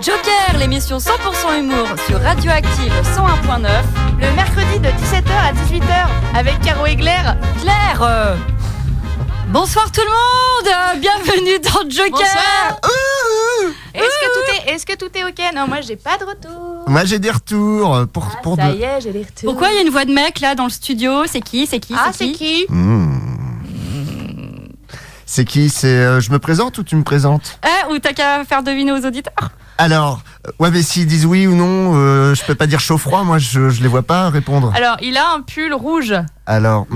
Joker, l'émission 100% humour sur Radioactive 101.9. Le mercredi de 17h à 18h avec Caro et Claire. Claire, bonsoir tout le monde, bienvenue dans Joker. Bonsoir. Est-ce que tout est ok? Non, moi j'ai pas de retour. Moi j'ai des retours Ça y est, j'ai des retours. Pourquoi il y a une voix de mec là dans le studio? C'est qui? C'est qui? C'est qui? Je me présente ou tu me présentes? Ou t'as qu'à faire deviner aux auditeurs? Alors, ouais, mais s'ils disent oui ou non, je peux pas dire chaud-froid, moi je les vois pas répondre. Alors, il a un pull rouge. Alors,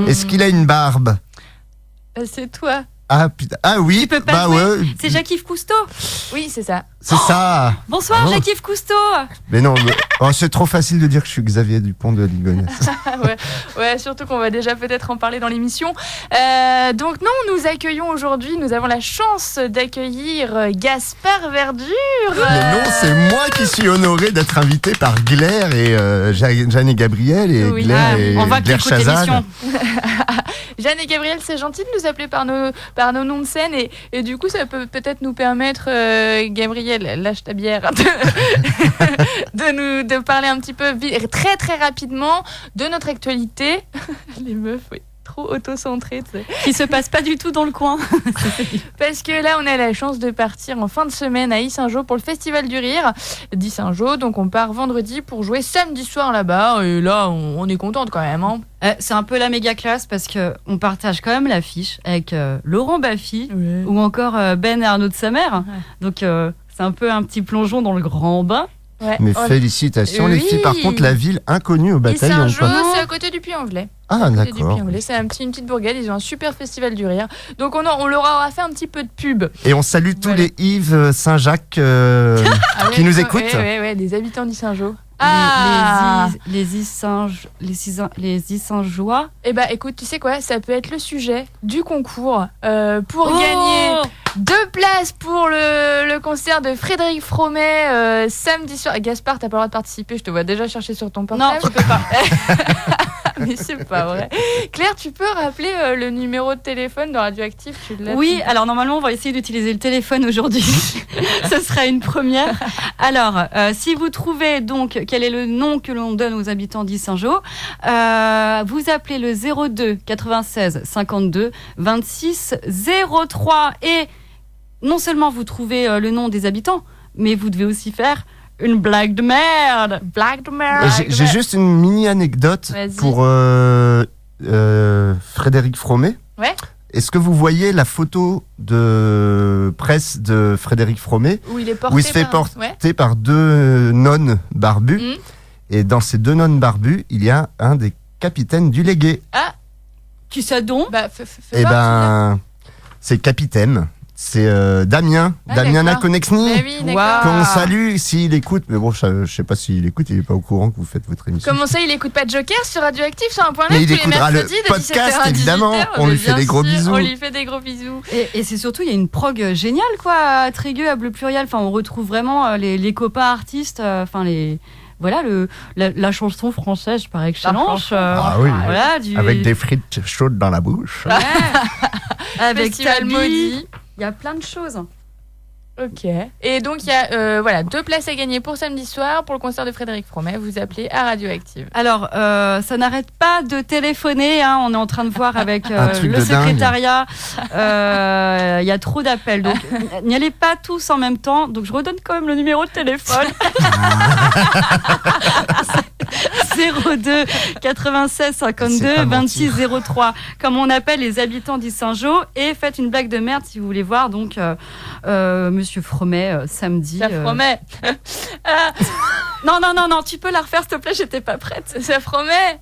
est-ce qu'il a une barbe? C'est toi. Ah putain, ah oui, tu peux pas jouer. Ouais. C'est Jacques-Yves Cousteau. Oui, c'est ça. C'est ça. Bonsoir Jacques-Yves Cousteau. Mais non, c'est trop facile de dire que je suis Xavier Dupont de Ligonnès. ouais, surtout qu'on va déjà peut-être en parler dans l'émission. Donc non, nous accueillons aujourd'hui, nous avons la chance d'accueillir Gaspard Verdure. Mais non, c'est moi qui suis honoré d'être invité par Claire et Jeanne et Gabriel et oui. Claire et on va Claire Chazal. Jeanne et Gabriel, c'est gentil de nous appeler par nos noms de scène et du coup ça peut peut-être nous permettre, Gabriel, lâche ta bière, de parler un petit peu très très rapidement de notre actualité. Les meufs, oui. Trop auto-centré, tu sais. Qui se passe pas du tout dans le coin. Parce que là, on a la chance de partir en fin de semaine à Yssingeaux pour le Festival du Rire d'Yssingeaux. Donc, on part vendredi pour jouer samedi soir là-bas. Et là, on est contente quand même. Hein. C'est un peu la méga classe parce qu'on partage quand même l'affiche avec Laurent Baffy ou encore Ben et Arnaud de sa mère. Ouais. Donc, c'est un peu un petit plongeon dans le grand bain. Ouais. Mais félicitations les filles. Par contre, la ville inconnue au bataillon. Yssingeaux, c'est à côté du Puy-en-Velay. Ah d'accord. C'est une petite bourgade, ils ont un super festival du rire. Donc on leur aura fait un petit peu de pub. Et on salue tous les Yves Saint-Jacques qui nous écoutent. Oui, des habitants d'Yssingeaux. Les Yssingeois. Eh ben écoute, tu sais quoi, ça peut être le sujet du concours pour gagner 2 places pour le concert de Frédéric Fromet samedi soir. Gaspard, t'as pas le droit de participer, je te vois déjà chercher sur ton portable. Non, tu peux pas. Mais c'est pas vrai. Claire, tu peux rappeler le numéro de téléphone de Radioactive? Oui, alors normalement on va essayer d'utiliser le téléphone aujourd'hui. Ce sera une première. Alors, si vous trouvez donc quel est le nom que l'on donne aux habitants d'Yssingeaux, vous appelez le 02 96 52 26 03 et non seulement vous trouvez le nom des habitants, mais vous devez aussi faire une blague de merde. J'ai juste une mini anecdote. Vas-y. Pour Frédéric Fromet. Ouais. Est-ce que vous voyez la photo de presse de Frédéric Fromet où il se fait porter par 2 nonnes barbues et dans ces 2 nonnes barbues, il y a un des capitaines du Légué. Ah, qui ça donc? C'est le capitaine. C'est Damien Nakonexny, qu'on salue s'il écoute. Mais bon, je sais pas s'il écoute, il est pas au courant que vous faites votre émission. Comment ça, il écoute pas de Joker sur Radioactive sur 1.9 mais il écoutera le podcast, évidemment. On lui fait des gros bisous. On lui fait des gros bisous. Et c'est surtout, il y a une prog géniale, quoi, à Trégueux, à Bleu Pluriel. Enfin, on retrouve vraiment les copains artistes, voilà la chanson française par excellence. Voilà, avec des frites chaudes dans la bouche. Ouais. Avec Tabi. Il y a plein de choses. Ok. Et donc, il y a 2 places à gagner pour samedi soir pour le concert de Frédéric Fromet. Vous appelez à Radioactive. Alors, ça n'arrête pas de téléphoner. Hein. On est en train de voir avec le secrétariat. Il y a trop d'appels. Donc, n'y allez pas tous en même temps. Donc, je redonne quand même le numéro de téléphone. 02 96 52 26 03. Comme on appelle les habitants d'Yssingeaux. Et faites une blague de merde si vous voulez voir. Donc, Monsieur Fromet, samedi. Ça Fromet. Non, tu peux la refaire, s'il te plaît, j'étais pas prête. Ça Fromet.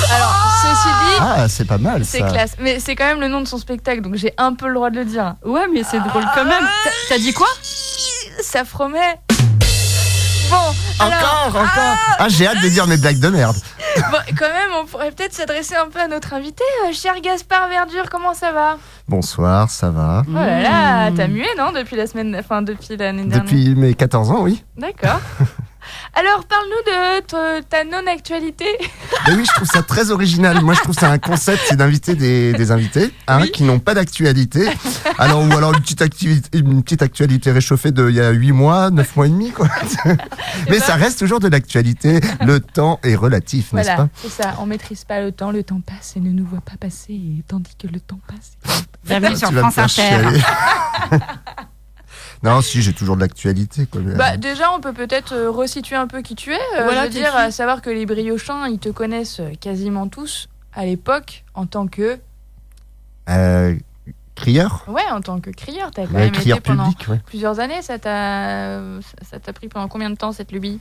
Alors, ceci dit... Ah, c'est pas mal, c'est classe. Mais c'est quand même le nom de son spectacle, donc j'ai un peu le droit de le dire. Ouais, mais c'est drôle quand même. T'as dit quoi? Ça Fromet. Bon, encore. J'ai hâte de dire mes blagues de merde. Bon, quand même, on pourrait peut-être s'adresser un peu à notre invité, cher Gaspard Verdure. Comment ça va? Bonsoir, ça va. Oh là là, t'as mué, non, depuis l'année dernière? Depuis mes 14 ans, oui. D'accord. Alors, parle-nous de ta non-actualité. Mais oui, je trouve ça très original. Moi, je trouve ça un concept, c'est d'inviter des invités qui n'ont pas d'actualité. Alors, ou alors une petite actualité réchauffée d'il y a 8 mois, 9 mois et demi, quoi. Mais ça reste toujours de l'actualité. Le temps est relatif, n'est-ce pas ? C'est ça. On maîtrise pas le temps passe et ne nous voit pas passer, et tandis que le temps passe. Bienvenue sur France Inter. Non, si, j'ai toujours de l'actualité. Quoi. Déjà, on peut peut-être resituer un peu qui tu es. Voilà, je veux dire, à savoir que les Briochins, ils te connaissent quasiment tous à l'époque en tant que... Crieur ? Ouais, en tant que crieur. T'as quand même été pendant public, plusieurs années. Ça t'a pris pendant combien de temps, cette lubie ?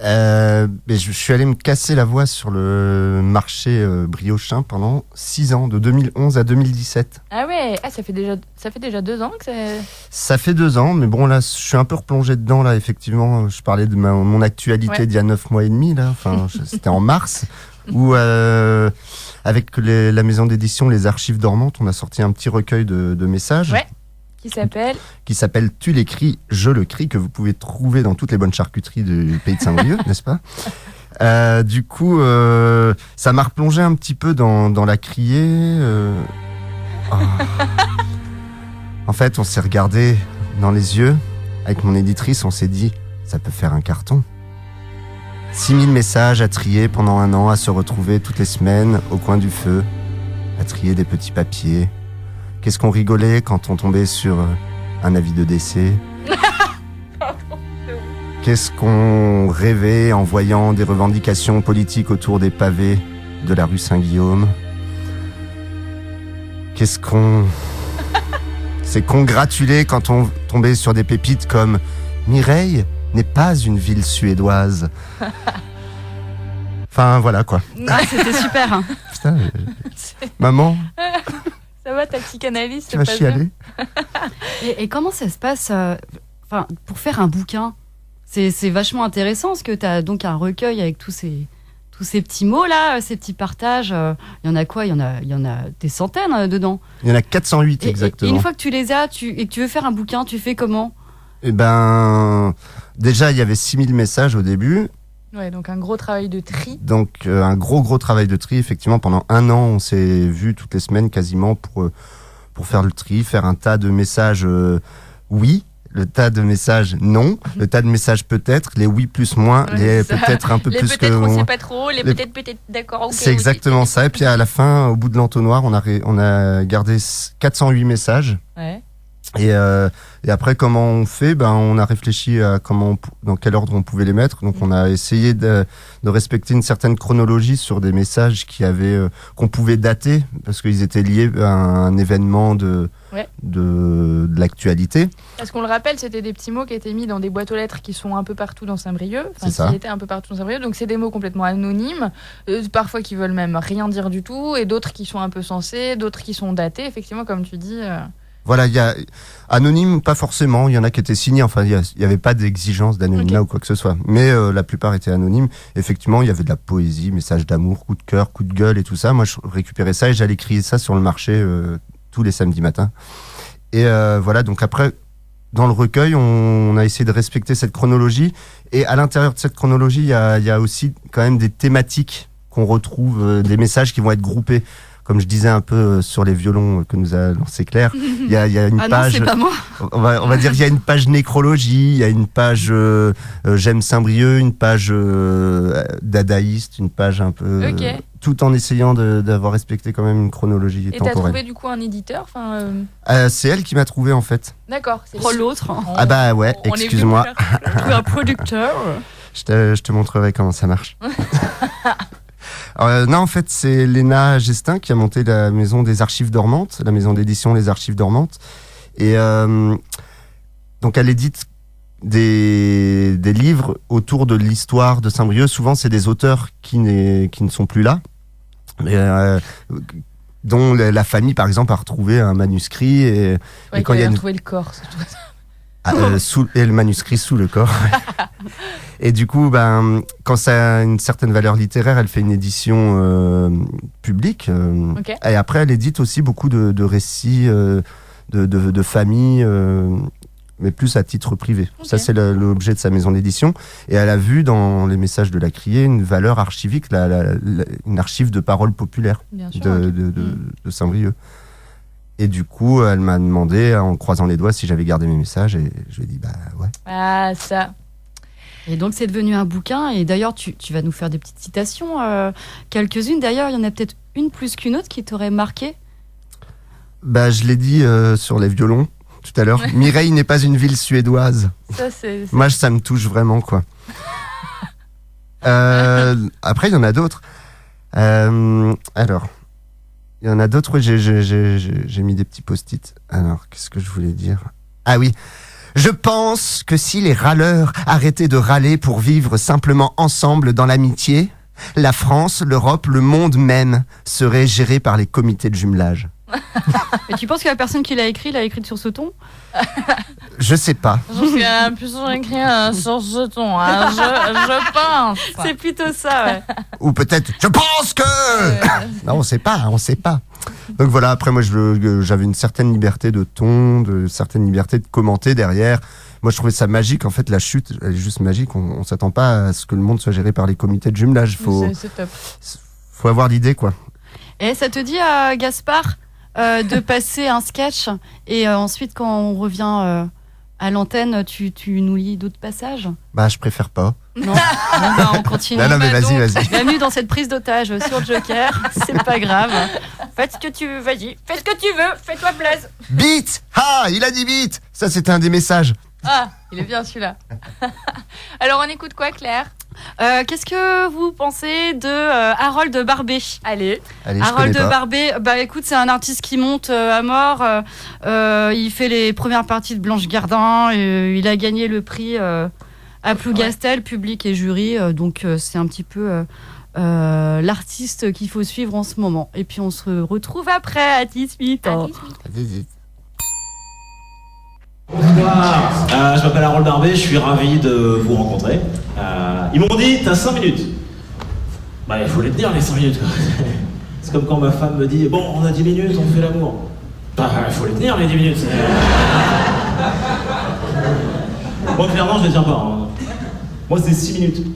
Je suis allé me casser la voix sur le marché briochin pendant 6 ans, de 2011 à 2017. Ah ouais, ça fait déjà 2 ans que c'est... Ça fait 2 ans, mais bon, là, je suis un peu replongé dedans, là, effectivement. Je parlais de mon actualité d'il y a 9 mois et demi, là. Enfin, c'était en mars, où... avec la maison d'édition Les Archives Dormantes, on a sorti un petit recueil de messages. Ouais. Qui s'appelle Tu l'écris, je le crie, que vous pouvez trouver dans toutes les bonnes charcuteries du pays de Saint-Brieuc, n'est-ce pas ? Du coup, ça m'a replongé un petit peu dans la criée. En fait, on s'est regardé dans les yeux. Avec mon éditrice, on s'est dit, ça peut faire un carton. 6000 messages à trier pendant 1 an, à se retrouver toutes les semaines au coin du feu, à trier des petits papiers. Qu'est-ce qu'on rigolait quand on tombait sur un avis de décès. Qu'est-ce qu'on rêvait en voyant des revendications politiques autour des pavés de la rue Saint-Guillaume. Qu'est-ce qu'on s'est congratulé quand on tombait sur des pépites comme Mireille n'est pas une ville suédoise. Enfin, voilà quoi. C'était super. Hein. Putain, maman. Ça va, ta psychanalyste. Tu vas chialer. Et comment ça se passe pour faire un bouquin, c'est vachement intéressant parce que tu as donc un recueil avec tous ces petits mots là, ces petits partages. Il y en a quoi ? Il y en a des centaines dedans. Il y en a 408 exactement. Et une fois que tu les as et que tu veux faire un bouquin, tu fais comment ? Eh ben, déjà, il y avait 6000 messages au début. Ouais, donc un gros travail de tri. Donc, un gros travail de tri. Effectivement, pendant 1 an, on s'est vus toutes les semaines quasiment pour faire le tri, faire un tas de messages oui, le tas de messages non, le tas de messages peut-être, les oui plus moins, les peut-être un peu plus que... Les peut-être on sait pas trop, les peut-être d'accord. Okay, c'est exactement ça. Et puis à la fin, au bout de l'entonnoir, on a gardé 408 messages. Ouais. Et après, comment on fait ? Ben, on a réfléchi à dans quel ordre on pouvait les mettre. Donc, on a essayé de respecter une certaine chronologie sur des messages qu'on pouvait dater parce qu'ils étaient liés à un événement de l'actualité. Parce qu'on le rappelle, c'était des petits mots qui étaient mis dans des boîtes aux lettres qui sont un peu partout dans Saint-Brieuc. Qui étaient un peu partout dans Saint-Brieuc. Donc, c'est des mots complètement anonymes, parfois qui veulent même rien dire du tout, et d'autres qui sont un peu sensés, d'autres qui sont datés. Effectivement, comme tu dis. Voilà, il y a anonyme, pas forcément. Il y en a qui étaient signés. Enfin, il y avait pas d'exigence d'anonymat ou quoi que ce soit. Mais la plupart étaient anonymes. Effectivement, il y avait de la poésie, messages d'amour, coup de cœur, coup de gueule et tout ça. Moi, je récupérais ça et j'allais crier ça sur le marché tous les samedis matins. Et voilà. Donc après, dans le recueil, on a essayé de respecter cette chronologie. Et à l'intérieur de cette chronologie, il y a aussi quand même des thématiques qu'on retrouve, des messages qui vont être groupés. Comme je disais un peu sur les violons que nous a lancé Claire, il y a une page. Non, c'est pas moi. On va dire qu'il y a une page nécrologie, il y a une page j'aime Saint-Brieuc, une page dadaïste, une page un peu. Okay. Tout en essayant d'avoir respecté quand même une chronologie temporelle. Et t'as trouvé du coup un éditeur c'est elle qui m'a trouvé en fait. D'accord. C'est l'autre. Ah bah ouais, excuse-moi. Trouver un producteur. Je te montrerai comment ça marche. Non, en fait, c'est Léna Gestin qui a monté la maison des Archives Dormantes, la maison d'édition Les Archives Dormantes. Et donc, elle édite des livres autour de l'histoire de Saint-Brieuc. Souvent, c'est des auteurs qui ne sont plus là, dont la famille, par exemple, a retrouvé un manuscrit. Et quand il a retrouvé le corps, c'est tout ça. Et le manuscrit sous le corps. Et du coup, quand ça a une certaine valeur littéraire, elle fait une édition publique. Okay. Et après, elle édite aussi beaucoup de récits de familles mais plus à titre privé. Ok. Ça, c'est l'objet de sa maison d'édition. Et elle a vu dans les messages de la criée une valeur archivique, une archive de paroles populaires Bien sûr. de Saint-Brieuc. Et du coup, elle m'a demandé, en croisant les doigts, si j'avais gardé mes messages. Et je lui ai dit, bah ouais. Ah, ça. Et donc, c'est devenu un bouquin. Et d'ailleurs, tu vas nous faire des petites citations. Quelques-unes. D'ailleurs, il y en a peut-être une plus qu'une autre qui t'aurait marqué. Bah, je l'ai dit sur les violons tout à l'heure. Mireille n'est pas une ville suédoise. Ça, c'est... Moi, ça me touche vraiment, quoi. Après, il y en a d'autres. Alors, il y en a d'autres. Oui, j'ai mis des petits post-it. Alors, qu'est-ce que je voulais dire ? Ah oui. Je pense que si les râleurs arrêtaient de râler pour vivre simplement ensemble dans l'amitié, la France, l'Europe, le monde même seraient gérés par les comités de jumelage. Et tu penses que la personne qui l'a écrite sur ce ton ? Je sais pas. Je pense qu'il y a plus écrit sur ce ton. Hein. Je pense. C'est plutôt ça, ouais. Ou peut-être, je pense que... Non, on sait pas. Donc voilà, après moi j'avais une certaine liberté de ton, de certaine liberté de commenter derrière. Moi je trouvais ça magique, en fait la chute, elle est juste magique, on s'attend pas à ce que le monde soit géré par les comités de jumelage. C'est top. Faut avoir l'idée, quoi. Et ça te dit, Gaspard, de passer un sketch et ensuite quand on revient à l'antenne, tu nous lis d'autres passages ? Bah je préfère pas. Non, bon, bah, on continue. Non mais Bah, vas-y. Bienvenue dans cette prise d'otage sur Joker, c'est pas grave. Faites ce que tu veux, vas-y. Fais ce que tu veux, fais-toi plaisir. Beat. Ah, il a dit beat. Ça c'était un des messages. Ah, il est bien celui-là. Alors, on écoute quoi, Claire ? Qu'est-ce que vous pensez de Harold Barbet ? Allez. Allez, je Harold connais pas. Barbet, bah écoute, c'est un artiste qui monte à mort. Il fait les premières parties de Blanche Gardin. Il a gagné le prix à Plougastel, public et jury. Donc c'est un petit peu l'artiste qu'il faut suivre en ce moment. Et puis on se retrouve après à 18 ans. Vas-y. Bonsoir, je m'appelle Harold Barbet, je suis ravi de vous rencontrer. Ils m'ont dit, t'as 5 minutes. Bah, il faut les tenir les 5 minutes. Quoi. C'est comme quand ma femme me dit, bon, on a 10 minutes, on fait l'amour. Bah, il faut les tenir les 10 minutes. Moi, clairement, je les tiens pas. Hein. Moi, c'est 6 minutes.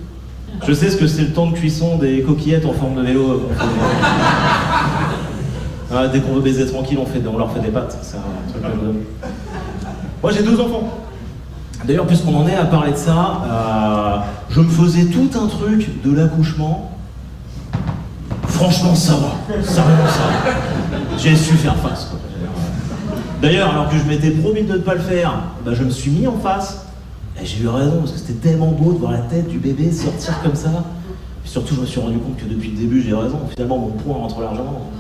Je sais ce que c'est le temps de cuisson des coquillettes en forme de vélo. Dès qu'on veut baiser tranquille, on leur fait des pâtes. C'est un truc de... Moi j'ai 2 enfants. D'ailleurs, puisqu'on en est à parler de ça, je me faisais tout un truc de l'accouchement. Franchement, ça va. Sérieusement, ça va. J'ai su faire face. Quoi. D'ailleurs, alors que je m'étais promis de ne pas le faire, bah, je me suis mis en face. Et j'ai eu raison, parce que c'était tellement beau de voir la tête du bébé sortir comme ça. Et surtout, je me suis rendu compte que depuis le début, j'ai raison. Finalement, mon poing rentre largement.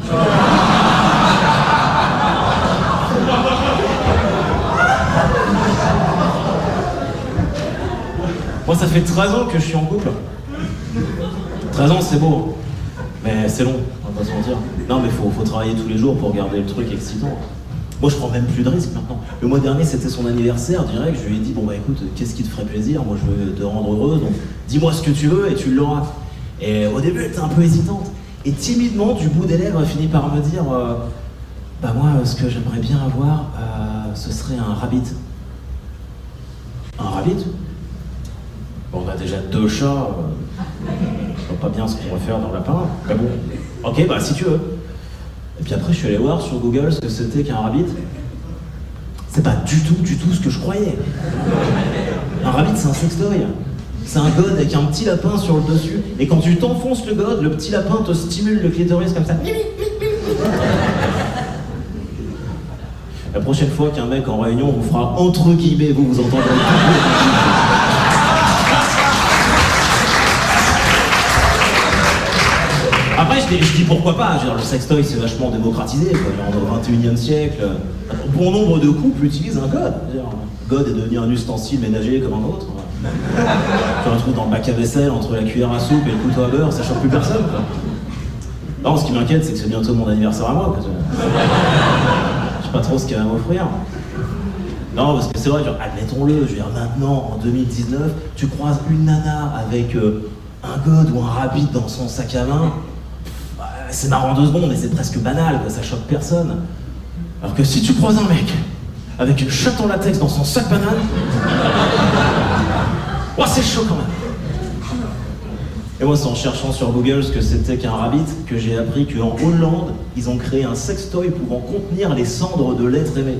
Moi, ça fait 13 ans que je suis en couple. 13 ans, c'est beau. Mais c'est long, on va pas se mentir. Non, mais faut travailler tous les jours pour garder le truc excitant. Moi, je prends même plus de risques maintenant. Le mois dernier, c'était son anniversaire, direct. Je lui ai dit, bon bah écoute, qu'est-ce qui te ferait plaisir ? Moi, je veux te rendre heureux, donc dis-moi ce que tu veux et tu l'auras. Et au début, elle était un peu hésitante. Et timidement, du bout des lèvres, elle finit par me dire, bah moi, ce que j'aimerais bien avoir, ce serait un rabbit. Un rabbit ? Bon, on a déjà 2 chats, je vois pas bien ce qu'on va faire dans le lapin, mais bon, ok, bah si tu veux. Et puis après, je suis allé voir sur Google ce que c'était qu'un rabbit. C'est pas du tout ce que je croyais. Un rabbit, c'est un sextoy. C'est un god avec un petit lapin sur le dessus, et quand tu t'enfonces le god, le petit lapin te stimule le clitoris comme ça. La prochaine fois qu'un mec en réunion vous fera entre guillemets, vous entendrez. Après, je dis pourquoi pas, le sextoy c'est vachement démocratisé, quoi. Au 21e siècle, bon nombre de couples utilisent un god. God est devenu un ustensile ménager comme un autre. Tu le retrouves dans le bac à vaisselle, entre la cuillère à soupe et le couteau à beurre, ça choque plus personne, quoi. Non, ce qui m'inquiète, c'est que c'est bientôt mon anniversaire à moi, parce que je sais pas trop ce qu'elle va m'offrir. Non, parce que c'est vrai, admettons-le, je veux dire, maintenant, en 2019, tu croises une nana avec un god ou un rabbit dans son sac à main, c'est marrant 2 secondes, mais c'est presque banal, quoi, ça choque personne. Alors que si tu croises un mec avec une chatte en latex dans son sac banane. Oh, c'est chaud quand même. Et moi, c'est en cherchant sur Google ce que c'était qu'un rabbit que j'ai appris qu'en Hollande, ils ont créé un sextoy pouvant contenir les cendres de l'être aimé.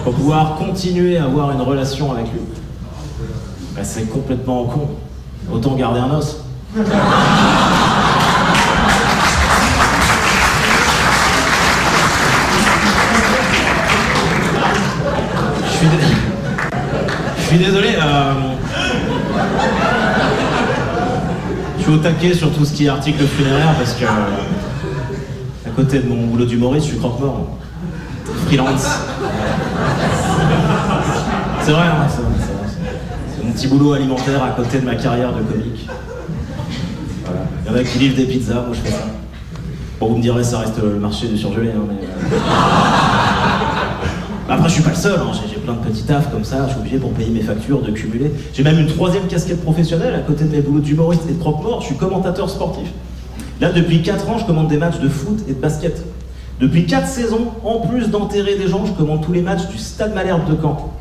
Pour pouvoir continuer à avoir une relation avec lui. Bah, c'est complètement con. Autant garder un os. Je suis désolé, je suis au taquet sur tout ce qui est article funéraire parce que à côté de mon boulot d'humoriste, je suis croque-mort. Freelance. C'est vrai, hein, c'est mon petit boulot alimentaire à côté de ma carrière de comique. Voilà. Il y en a qui livrent des pizzas, moi je fais ça. Bon, vous me direz, ça reste le marché du surgelé, hein, mais... Après, je suis pas le seul, hein. J'ai plein de petits tafs comme ça, je suis obligé pour payer mes factures de cumuler. J'ai même une 3e casquette professionnelle à côté de mes boulots d'humoriste et de croque-mort, je suis commentateur sportif. Là, depuis 4 ans, je commande des matchs de foot et de basket. Depuis 4 saisons, en plus d'enterrer des gens, je commande tous les matchs du Stade Malherbe de Caen.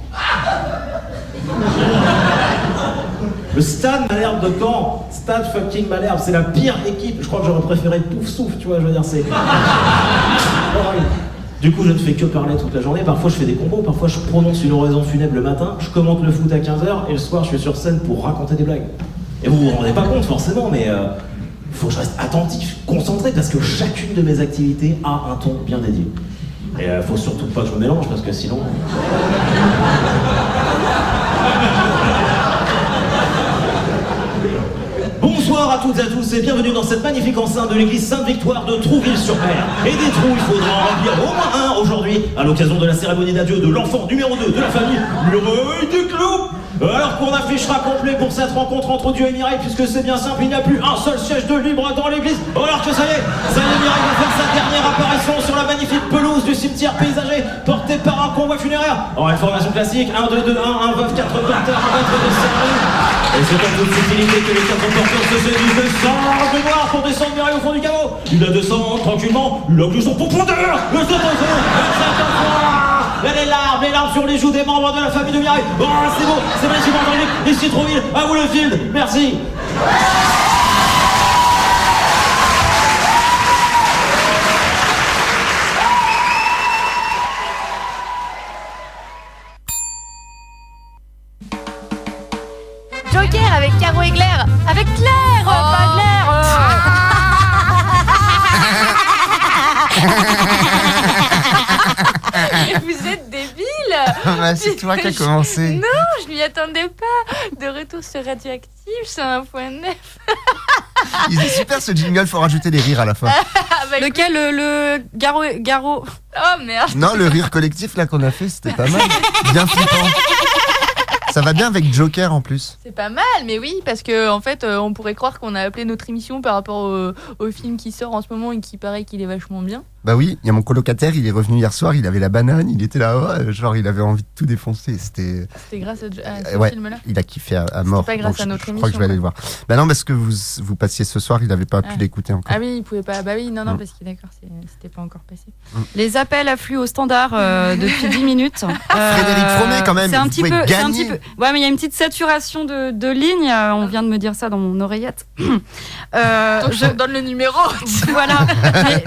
Le Stade Malherbe de Caen, Stade fucking Malherbe, c'est la pire équipe. Je crois que j'aurais préféré Pouf Souffle, tu vois, je veux dire, c'est... Du coup, je ne fais que parler toute la journée. Parfois, je fais des combos, parfois, je prononce une oraison funèbre le matin, je commente le foot à 15h, et le soir, je suis sur scène pour raconter des blagues. Et vous vous rendez pas compte, forcément, mais faut que je reste attentif, concentré, parce que chacune de mes activités a un ton bien dédié. Et faut surtout pas que je me mélange, parce que sinon... Bonsoir à toutes et à tous et bienvenue dans cette magnifique enceinte de l'église Sainte-Victoire de Trouville-sur-Mer. Et des trous, il faudra en remplir au moins un aujourd'hui, à l'occasion de la cérémonie d'adieu de l'enfant numéro 2 de la famille, le Reuil du Clou. Alors qu'on affichera complet pour cette rencontre entre Dieu et Mireille, puisque c'est bien simple, il n'y a plus un seul siège de libre dans l'église. Alors que ça y est, Mireille va faire sa dernière apparition sur la magnifique pelouse du cimetière paysager, portée par un convoi funéraire. En information classique, 1, 2, 2, 1, 1 veuf, 4 porteurs, 1 maître de cérémonie. Et c'est comme toute subtilité que les 4 porteurs se séduisent de sang de noir pour descendre Mireille au fond du caveau. Il la descend tranquillement, il a que son profondeur, le les larmes sur les joues des membres de la famille de Mireille. Oh, c'est beau, c'est magnifique, ici Trouville, à vous le field, merci. Joker avec Caro et Claire. Avec Claire, pas Claire. Vous êtes débile. C'est toi qui as commencé. Non, je m'y attendais pas. De retour sur Radioactive, c'est 1.9. Il est super ce jingle, faut rajouter des rires à la fin. Lequel, le Garo. Oh merde. Non, le rire collectif là qu'on a fait, c'était pas mal. Bien flippant. Ça va bien avec Joker en plus. C'est pas mal, mais oui, parce que en fait, on pourrait croire qu'on a appelé notre émission par rapport au film qui sort en ce moment et qui paraît qu'il est vachement bien. Bah oui, il y a mon colocataire, il est revenu hier soir, il avait la banane, il était là, genre il avait envie de tout défoncer. C'était grâce à ce ouais, film-là. il a kiffé à mort. Pas grâce à notre je émission. crois que je vais aller le voir. Bah non, parce que vous passiez ce soir, il n'avait pas pu l'écouter encore. Ah oui, il pouvait pas. Bah oui, non, parce que d'accord, c'était pas encore passé. Les appels affluent au standard depuis 10 minutes. Frédéric Fromet quand même, c'est un petit peu. Ouais, mais il y a une petite saturation de lignes. On vient de me dire ça dans mon oreillette. Donc je donne le numéro. Voilà.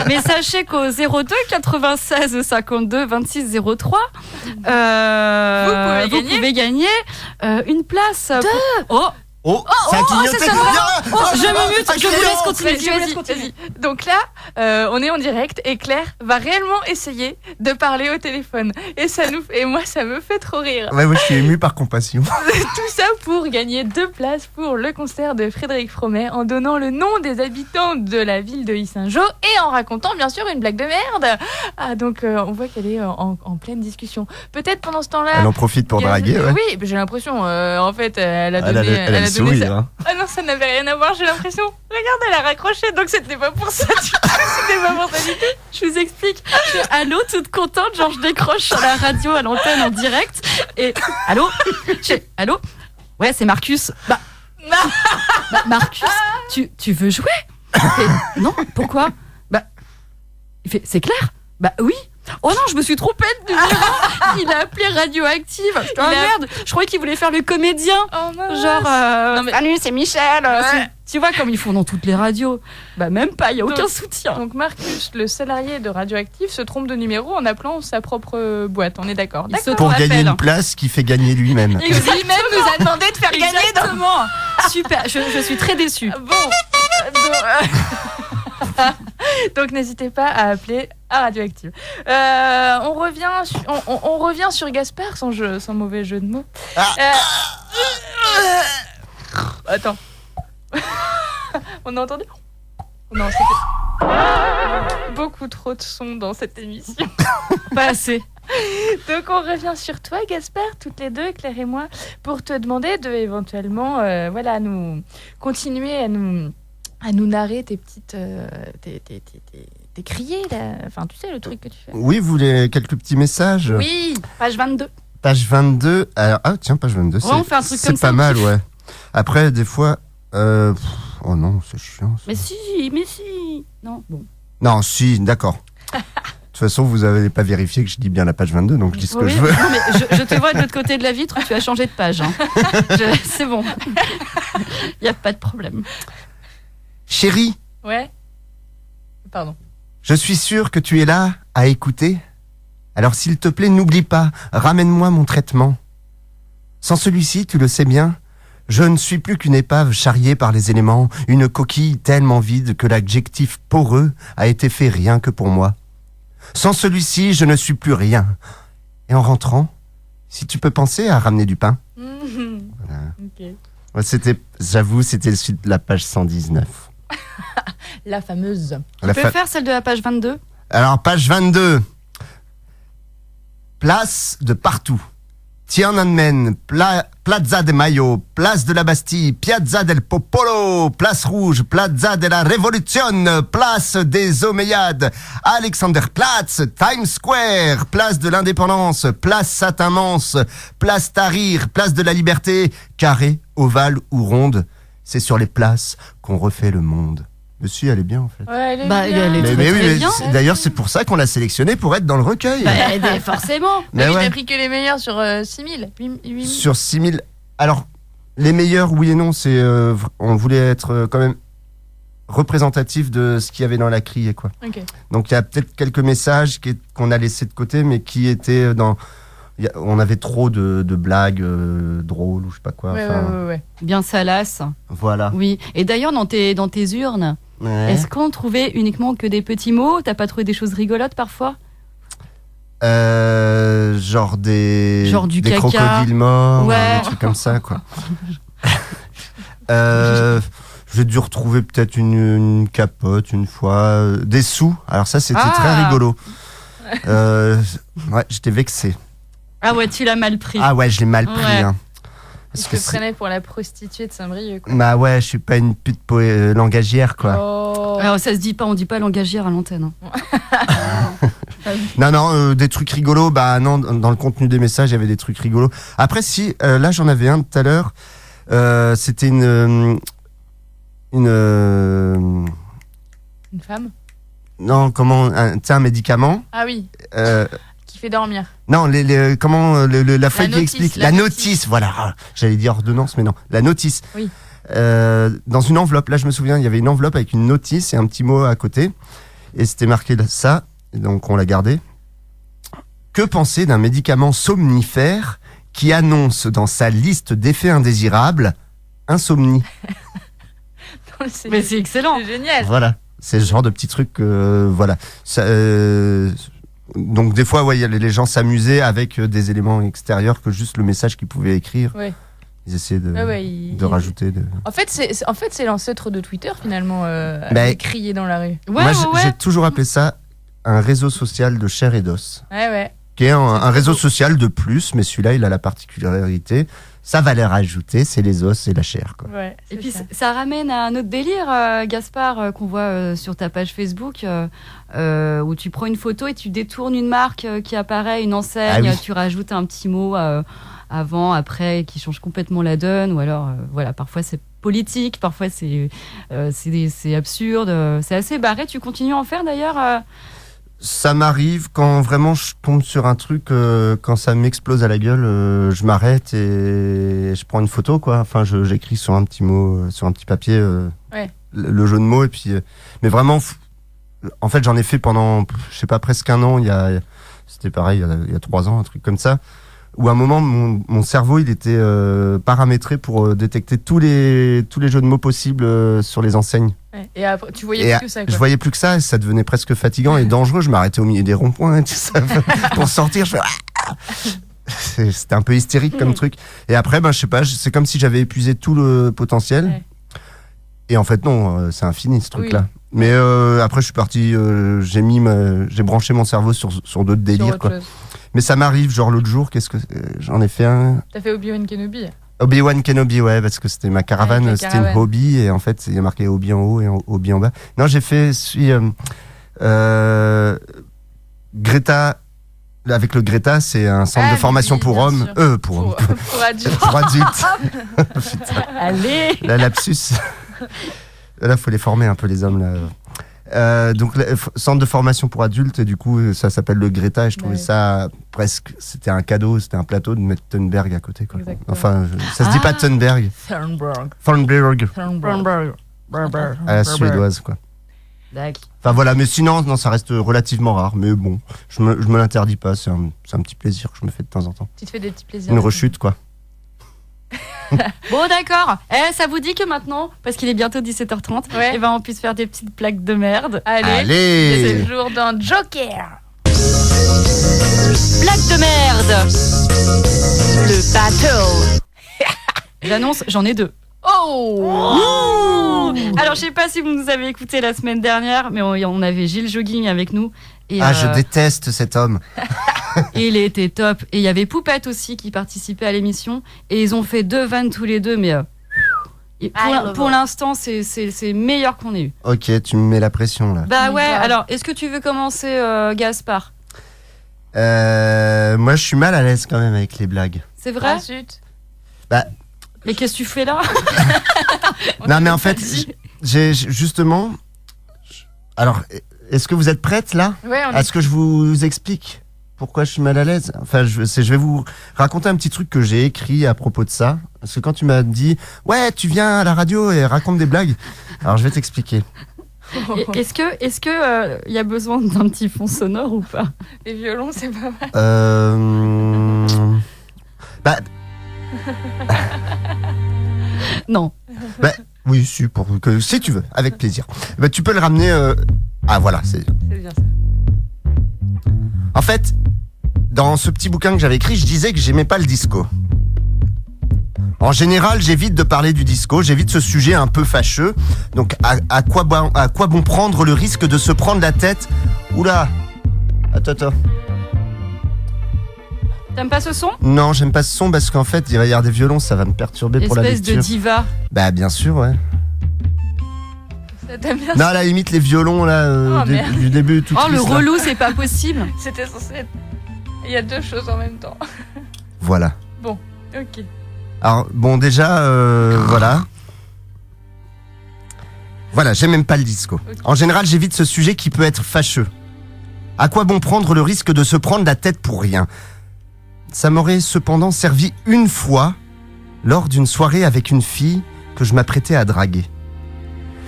Mais sachez qu'au 02 96 52 26 03, vous pouvez gagner une place. Oh, ça a clignoté. Je me mute, je vous laisse continuer. Vas-y. Donc là, on est en direct et Claire va réellement essayer de parler au téléphone. Et moi, ça me fait trop rire. Ouais, moi je suis ému par compassion. Tout ça pour gagner 2 places pour le concert de Frédéric Fromet en donnant le nom des habitants de la ville de Yssingeaux et en racontant bien sûr une blague de merde. Ah, donc on voit qu'elle est en pleine discussion. Peut-être pendant ce temps-là... Elle en profite pour draguer, ouais. Oui, j'ai l'impression. En fait, elle a donné... Elle a souri, hein. Ah non, ça n'avait rien à voir, j'ai l'impression. Regarde, elle a raccroché, donc c'était pas pour ça du tout. C'était pas pour ça du tout. Je vous explique. Allô, toute contente, genre je décroche sur la radio à l'antenne en direct. Et allô, allô. Ouais, c'est Marcus. Bah Marcus, tu veux jouer? Non, pourquoi? Bah, il fait, c'est Claire. Bah oui. Oh non, je me suis trompée de numéro. Il a appelé Radioactive. Merde, je croyais qu'il voulait faire le comédien. Oh mince. Genre, Non, mais- salut, c'est Michel. Ouais. Tu vois comme ils font dans toutes les radios. Bah même pas, il y a aucun soutien. Donc Marcus, le salarié de Radioactive, se trompe de numéro en appelant sa propre boîte. On est d'accord. Il se D'accord. Pour rappelle. gagner une place qui fait gagner lui-même. Et lui-même nous a demandé de faire gagner. Exactement. Super, je suis très déçue. Donc n'hésitez pas à appeler à Radioactive. On revient sur Gaspard sans mauvais jeu de mots. Attends. On a entendu? Non, c'était beaucoup trop de sons dans cette émission. Pas assez. Donc on revient sur toi, Gaspard, toutes les deux, Claire et moi, pour te demander de éventuellement, nous continuer à nous narrer tes petites, tes criers là. Enfin, tu sais le truc que tu fais. Oui, vous voulez quelques petits messages? Oui, page 22. Page 22. Alors, tiens, page 22. Ouais, on fait un truc comme c'est ça, pas on mal, kiffe. ouais. Après, des fois. Oh non, c'est chiant. Ça. Mais si. Non, bon. Non, si, d'accord. De toute façon, vous n'avez pas vérifié que je dis bien la page 22, donc je dis ce que Oui, je veux. non, mais je te vois de l'autre côté de la vitre, tu as changé de page. Hein. C'est bon. Il n'y a pas de problème. Chérie, Ouais. Pardon. je suis sûr que tu es là à écouter. Alors s'il te plaît, n'oublie pas, ramène-moi mon traitement. Sans celui-ci, tu le sais bien, je ne suis plus qu'une épave charriée par les éléments, une coquille tellement vide que l'adjectif poreux a été fait rien que pour moi. Sans celui-ci, je ne suis plus rien. Et en rentrant, si tu peux penser à ramener du pain. Voilà. Ok. Ouais, j'avoue, c'était celui de la page 119. La fameuse. Tu peux faire celle de la page 22 ? Alors, page 22. Place de partout. Tiananmen, Plaza de Mayo, Place de la Bastille, Piazza del Popolo, Place Rouge, Plaza de la Révolution, Place des Omeyyades, Alexanderplatz, Times Square, Place de l'Indépendance, Place Saint-Amance, Place Tahrir, Place de la Liberté, carré, ovale ou ronde. C'est sur les places qu'on refait le monde. Mais si, elle est bien en fait. Ouais, elle est Bah, bien. elle est Mais oui, très bien. d'ailleurs, c'est pour ça qu'on l'a sélectionnée pour être dans le recueil. Forcément. Mais oui, ouais. t'as pris que les meilleurs sur 6000. 8000. Sur 6000. Alors, les meilleurs, oui et non, c'est on voulait être quand même représentatif de ce qu'il y avait dans la criée, quoi. Ok. Donc, il y a peut-être quelques messages qu'on a laissés de côté, mais qui étaient dans. On avait trop de blagues drôles ou je sais pas quoi. Ouais. Bien salace. Voilà. Oui. Et d'ailleurs, dans tes urnes, Ouais. est-ce qu'on trouvait uniquement que des petits mots ? T'as pas trouvé des choses rigolotes parfois ? Genre des Du des caca. crocodiles morts, Ouais. des trucs comme ça, quoi. J'ai dû retrouver peut-être une capote une fois, des sous. Alors ça, c'était très rigolo. Ouais, j'étais vexé. Ah ouais, tu l'as mal pris. Ah ouais, je l'ai mal pris. Ouais. Hein. Il Parce que se prenait pour la prostituée de Saint-Brieuc. Quoi. bah ouais, je suis pas une pute langagière, quoi. Oh. Alors ça se dit pas, on dit pas langagière à l'antenne. Hein. Non, des trucs rigolos. Bah non, dans le contenu des messages, il y avait des trucs rigolos. Après, si, là, j'en avais un tout à l'heure. C'était une Une femme. non, comment, un médicament. Ah oui, Euh, qui fait dormir. Non, comment la feuille qui notice, explique la la notice. notice, voilà. Ah, j'allais dire ordonnance, mais non, la notice. Oui. Dans une enveloppe, là je me souviens, il y avait une enveloppe avec une notice et un petit mot à côté, et c'était marqué ça, et donc on l'a gardé. Que penser d'un médicament somnifère qui annonce dans sa liste d'effets indésirables insomnie? Mais c'est excellent. C'est génial. Voilà, c'est le genre de petit truc, voilà. Ça, donc des fois, ouais, les gens s'amusaient avec des éléments extérieurs que juste le message qu'ils pouvaient écrire. Ouais. Ils essayaient de, Ouais, de rajouter. En fait, c'est l'ancêtre de Twitter finalement, Bah, crier dans la rue. Ouais, Moi, ouais. j'ai toujours appelé ça un réseau social de chair et d'os, Ouais. qui est un réseau social de plus, mais celui-là, il a la particularité, sa valeur ajoutée, c'est les os et la chair, quoi. Ouais. Et puis ça ramène à un autre délire, Gaspard, qu'on voit sur ta page Facebook, où tu prends une photo et tu détournes une marque qui apparaît, une enseigne, Ah oui. tu rajoutes un petit mot avant, après, qui change complètement la donne, ou alors, voilà, parfois c'est politique, parfois c'est absurde, c'est assez barré. Tu continues à en faire d'ailleurs Ça m'arrive quand vraiment je tombe sur un truc, quand ça m'explose à la gueule, je m'arrête et je prends une photo, quoi. Enfin, j'écris sur un petit mot, sur un petit papier, le jeu de mots, et puis. Mais vraiment, en fait, j'en ai fait pendant, je sais pas, presque un an. C'était pareil, il y a 3 ans, un truc comme ça. Où à un moment, mon cerveau, il était paramétré pour détecter tous les jeux de mots possibles sur les enseignes. Ouais. Et après, tu voyais plus que ça, quoi. Je voyais plus que ça, et ça devenait presque fatigant et dangereux. Je m'arrêtais au milieu des ronds-points et tout ça pour sortir. C'était un peu hystérique comme truc. Et après, je sais pas, c'est comme si j'avais épuisé tout le potentiel. Ouais. Et en fait, non, c'est infini ce truc-là. Oui. Mais après, je suis parti, j'ai branché mon cerveau sur d'autres délires, quoi. Mais ça m'arrive, genre l'autre jour, j'en ai fait un. T'as fait Obi-Wan Kenobi? Obi-Wan Kenobi, ouais, parce que c'était ma caravane, c'était une hobby, et en fait, il y a marqué hobby en haut et hobby en bas. Non, j'ai fait Greta. Avec le Greta, c'est un centre de formation pour hommes. Pour adultes. Pour adultes. Allez. La lapsus. Là, faut les former un peu, les hommes, là. Donc, centre de formation pour adultes, et du coup, ça s'appelle le Greta, et je trouvais ça presque, c'était un cadeau, c'était un plateau de mettre Thunberg à côté, quoi. Exactement. Enfin, ça se dit pas Thunberg. Thunberg. À la suédoise, quoi. Enfin voilà, mais sinon, non, ça reste relativement rare, mais bon, je me l'interdis pas, c'est un petit plaisir que je me fais de temps en temps. Tu te fais des petits plaisirs. Une rechute, quoi. Bon, d'accord. Ça vous dit que maintenant, parce qu'il est bientôt 17h30, et on puisse faire des petites plaques de merde. Allez. C'est le jour d'un Joker. Plaque de merde. Le battle. J'annonce, j'en ai 2. Oh. Alors, je sais pas si vous nous avez écouté la semaine dernière, mais on avait Gilles Jogging avec nous. Et je déteste cet homme. Il était top. Et il y avait Poupette aussi qui participait à l'émission. Et ils ont fait 2 vannes tous les deux, mais pour l'instant, c'est meilleur qu'on ait eu. Ok, tu me mets la pression là. Bah ouais, alors est-ce que tu veux commencer, Gaspard? Moi, je suis mal à l'aise quand même avec les blagues. C'est vrai? Mais qu'est-ce que tu fais là? Non, mais en fait, j'ai justement. Alors, est-ce que vous êtes prête là? Ouais, Est-ce que je vous explique pourquoi je suis mal à l'aise? Enfin, je vais vous raconter un petit truc que j'ai écrit à propos de ça. Parce que quand tu m'as dit, ouais, tu viens à la radio et raconte des blagues. Alors, je vais t'expliquer. Est-ce que y a besoin d'un petit fond sonore ou pas? Les violons, c'est pas mal. Non. Oui, si tu veux, avec plaisir. Tu peux le ramener. Ah voilà, c'est bien ça. En fait, dans ce petit bouquin que j'avais écrit, je disais que j'aimais pas le disco. En général, j'évite de parler du disco, j'évite ce sujet un peu fâcheux. Donc, à quoi bon prendre le risque de se prendre la tête? Oula, attends. T'aimes pas ce son? Non, j'aime pas ce son parce qu'en fait, il va y avoir des violons, ça va me perturber pour la lecture. Espèce de diva. Bah, bien sûr, ouais. Ça t'aime bien? Non, là, imite les violons, là, du début, tout de suite. Le relou, c'est pas possible. C'était censé être... Il y a 2 choses en même temps. Voilà. Bon, ok. Alors, bon, déjà, voilà. Voilà, j'aime même pas le disco. Okay. En général, j'évite ce sujet qui peut être fâcheux. À quoi bon prendre le risque de se prendre la tête pour rien? Ça m'aurait cependant servi une fois lors d'une soirée avec une fille que je m'apprêtais à draguer.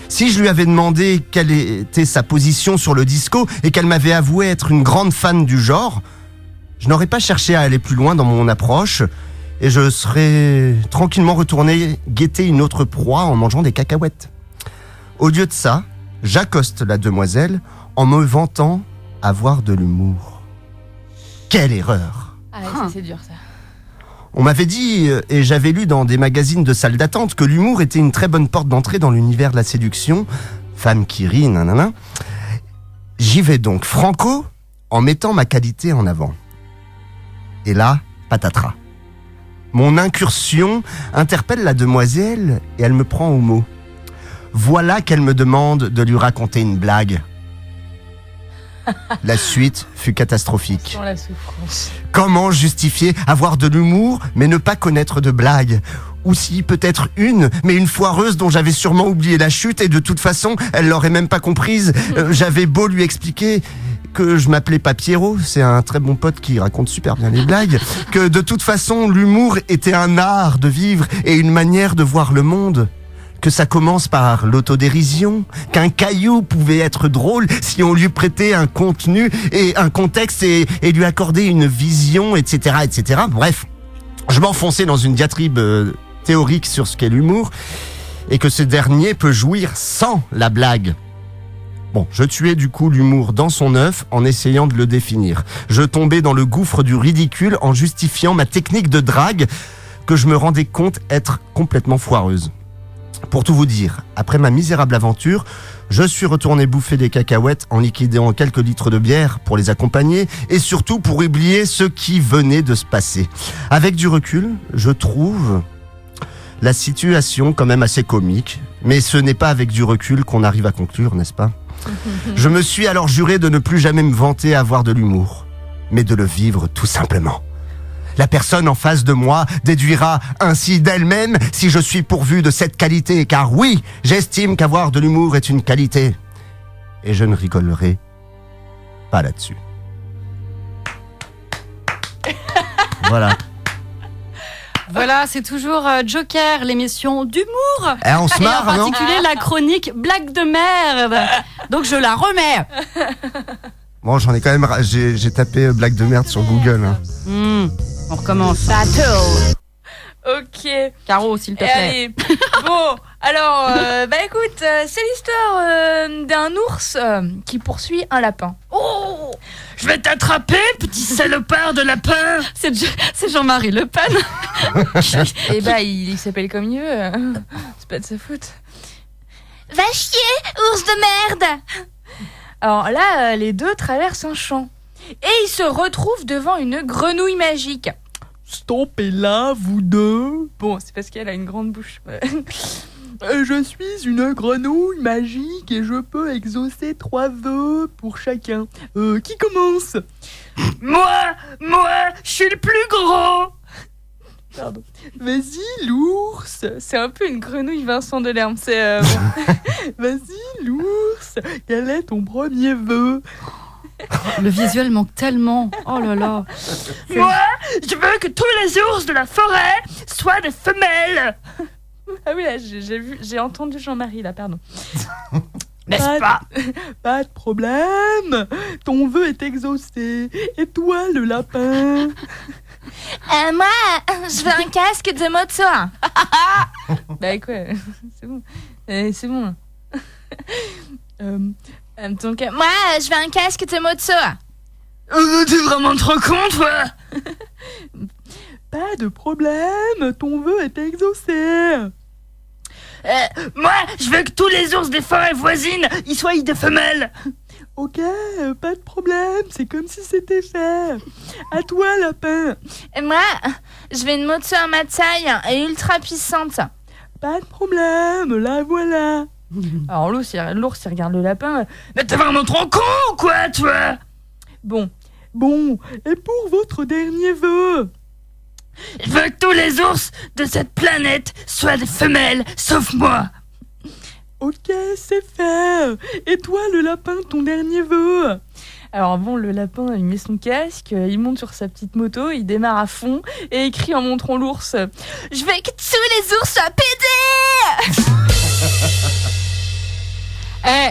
Si je lui avais demandé quelle était sa position sur le disco et qu'elle m'avait avoué être une grande fan du genre, je n'aurais pas cherché à aller plus loin dans mon approche et je serais tranquillement retourné guetter une autre proie en mangeant des cacahuètes. Au lieu de ça, j'accoste la demoiselle en me vantant avoir de l'humour. Quelle erreur! Ah ouais, ça c'est dur ça. On m'avait dit, et j'avais lu dans des magazines de salle d'attente, que l'humour était une très bonne porte d'entrée dans l'univers de la séduction. Femme qui rit, nanana. J'y vais donc franco, en mettant ma qualité en avant. Et là, patatras. Mon incursion interpelle la demoiselle et elle me prend au mot. Voilà qu'elle me demande de lui raconter une blague. La suite fut catastrophique. Sans la souffrance. Comment justifier avoir de l'humour mais ne pas connaître de blagues? Ou si peut-être mais une foireuse dont j'avais sûrement oublié la chute et de toute façon elle l'aurait même pas comprise. J'avais beau lui expliquer que je m'appelais pas Pierrot, c'est un très bon pote qui raconte super bien les blagues, que de toute façon l'humour était un art de vivre et une manière de voir le monde, que ça commence par l'autodérision, qu'un caillou pouvait être drôle si on lui prêtait un contenu et un contexte et lui accordait une vision, etc., etc. Bref, je m'enfonçais dans une diatribe théorique sur ce qu'est l'humour et que ce dernier peut jouir sans la blague. Bon, je tuais du coup l'humour dans son œuf en essayant de le définir. Je tombais dans le gouffre du ridicule en justifiant ma technique de drague que je me rendais compte être complètement foireuse. Pour tout vous dire, après ma misérable aventure, je suis retourné bouffer des cacahuètes en liquidant quelques litres de bière pour les accompagner et surtout pour oublier ce qui venait de se passer. Avec du recul, je trouve la situation quand même assez comique, mais ce n'est pas avec du recul qu'on arrive à conclure, n'est-ce pas ? Je me suis alors juré de ne plus jamais me vanter à avoir de l'humour, mais de le vivre tout simplement. La personne en face de moi déduira ainsi d'elle-même si je suis pourvu de cette qualité, car oui, j'estime qu'avoir de l'humour est une qualité. Et je ne rigolerai pas là-dessus. Voilà. Voilà, c'est toujours Joker, l'émission d'humour. On se Et en marre, non ? particulier la chronique blague de merde. Donc je la remets. Bon, j'en ai quand même... J'ai tapé blague de merde sur Google. Hein. On recommence. Ok. Caro, s'il te plaît. Allez. Bon, alors, écoute, c'est l'histoire d'un ours qui poursuit un lapin. Oh, je vais t'attraper, petit salopard de lapin. C'est Jean-Marie Le Pen. Et il s'appelle comme il veut. C'est pas de sa faute. Va chier, ours de merde! Alors là, les deux traversent un champ. Et ils se retrouvent devant une grenouille magique. Stoppez là, vous deux. Bon, c'est parce qu'elle a une grande bouche. Je suis une grenouille magique et je peux exaucer 3 vœux pour chacun. Qui commence ? Moi, je suis le plus gros. Pardon. Vas-y, l'ours. C'est un peu une grenouille Vincent Delerme. C'est Vas-y, l'ours. Quel est ton premier vœu ? Le visuel manque tellement. Oh là là. Moi, je veux que tous les ours de la forêt soient des femelles. Ah oui, là, j'ai entendu Jean-Marie, là, pardon. N'est-ce pas ? Pas de problème. Ton vœu est exaucé. Et toi, le lapin ? Moi, je veux un casque de moto. Quoi, c'est bon. C'est bon. Donc, moi, je veux un casque de moto. T'es vraiment trop con, toi. Pas de problème, ton vœu est exaucé. Moi, je veux que tous les ours des forêts voisines y soient des femelles. Ok, pas de problème, c'est comme si c'était fait. À toi, lapin. Moi, je veux une moto à ma taille et ultra puissante. Pas de problème, la voilà. Alors l'ours, il regarde le lapin. Mais t'es vraiment trop con ou quoi, toi ? Bon, et pour votre dernier vœu ? Je veux que tous les ours de cette planète soient des femelles, sauf moi. Ok, c'est fait. Et toi, le lapin, ton dernier vœu ? Alors bon, le lapin, il met son casque, il monte sur sa petite moto, il démarre à fond et il crie en montrant l'ours. Je veux que tous les ours soient pédés.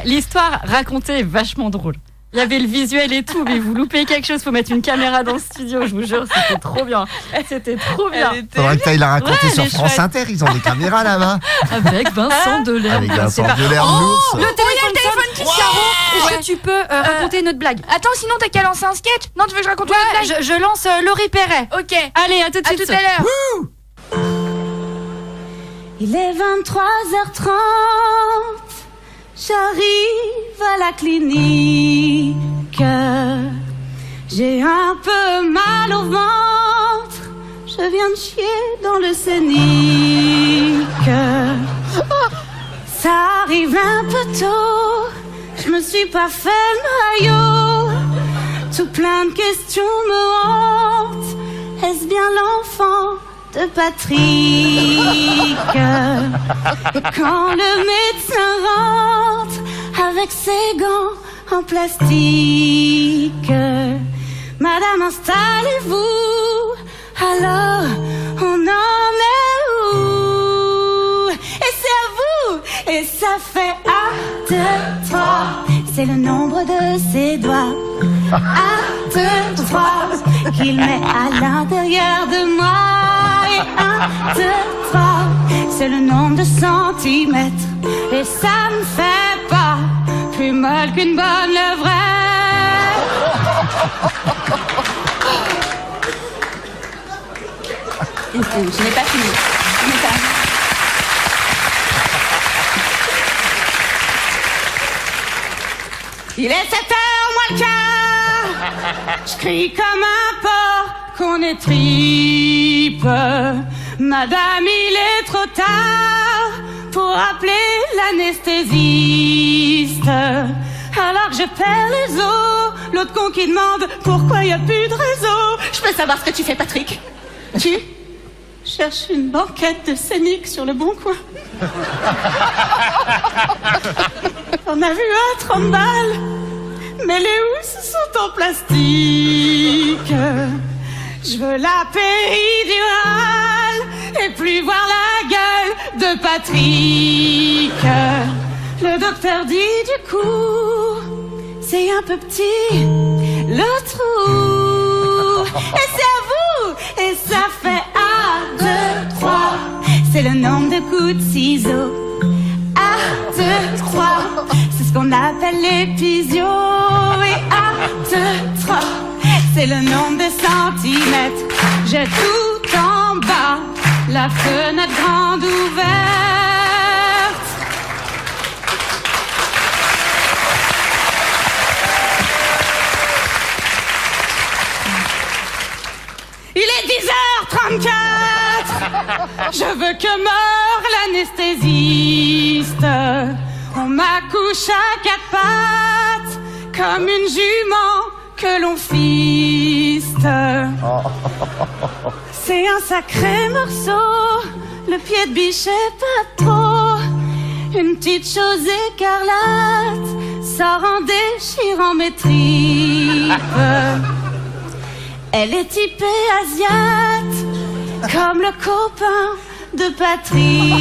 L'histoire racontée est vachement drôle. Il y avait le visuel et tout, mais vous loupez quelque chose, faut mettre une caméra dans le studio, je vous jure, c'était trop bien. C'était trop bien. Faudrait que t'ailles la raconter sur elle est France chouette. Inter, ils ont des caméras là-bas. Avec Vincent Delerme. Avec Vincent C'est pas- Delerme, l'ours. Le téléphone qui Caro, est-ce que tu peux raconter notre blague? Attends, sinon t'as qu'à lancer un sketch. Non, tu veux que je raconte une blague? Je lance Laurie Perret. Ok. Allez, à tout de À suite. tout à l'heure. Il est 23h30, j'arrive à la clinique. J'ai un peu mal au ventre, je viens de chier dans le scénic. Ça arrive un peu tôt, je me suis pas fait le maillot. Tout plein de questions me hantent, est-ce bien l'enfant de Patrick? Et quand le médecin rentre avec ses gants en plastique. Madame, installez-vous. Alors, on en est où? Et c'est à vous. Et ça fait 1, 2, 3. C'est le nombre de ses doigts. 1, 2, 3. Qu'il met à l'intérieur de moi. Et 1, 2, 3. C'est le nombre de centimètres. Et ça me fait pas plus mal qu'une bonne levrette. Je n'ai pas fini. Il est 7h moins le quart. Je crie comme un porc qu'on est tripe. Madame, il est trop tard pour appeler l'anesthésiste. Alors que je perds les os, l'autre con qui demande pourquoi il n'y a plus de réseau. Je peux savoir ce que tu fais, Patrick? Tu cherches une banquette de scénique sur le bon coin. On a vu un 30 balles, mais les housses sont en plastique. Je veux la péridurale et plus voir la gueule de Patrick. Le docteur dit du coup, c'est un peu petit, le trou. Et c'est à vous, et ça fait 1, 2, 3. C'est le nombre de coups de ciseaux. 1, 2, 3. C'est ce qu'on appelle l'épisio. Et 1, 2, 3. C'est le nombre de centimètres. J'ai tout en bas, la fenêtre grande ouverte. Il est 10h34. Je veux que meure l'anesthésiste. On m'accouche à 4 pattes, comme une jument que l'on fiste. C'est un sacré morceau, le pied de biche est pas trop. Une petite chose écarlate sort en déchirant mes tripes. Elle est typée asiate, comme le copain de Patrick.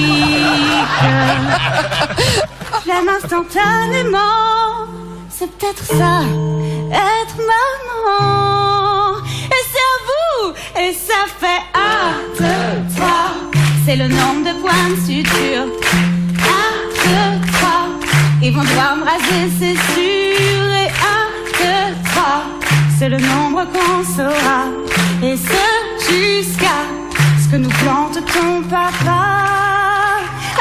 Je l'aime instantanément, c'est peut-être ça, être maman. Et c'est à vous, et ça fait 1, 2, 3. C'est le nombre de points de suture. 1, 2, 3. Ils vont devoir me raser, c'est sûr. Et 1, 2, 3. C'est le nombre qu'on saura. Et ce jusqu'à ce que nous plante ton papa.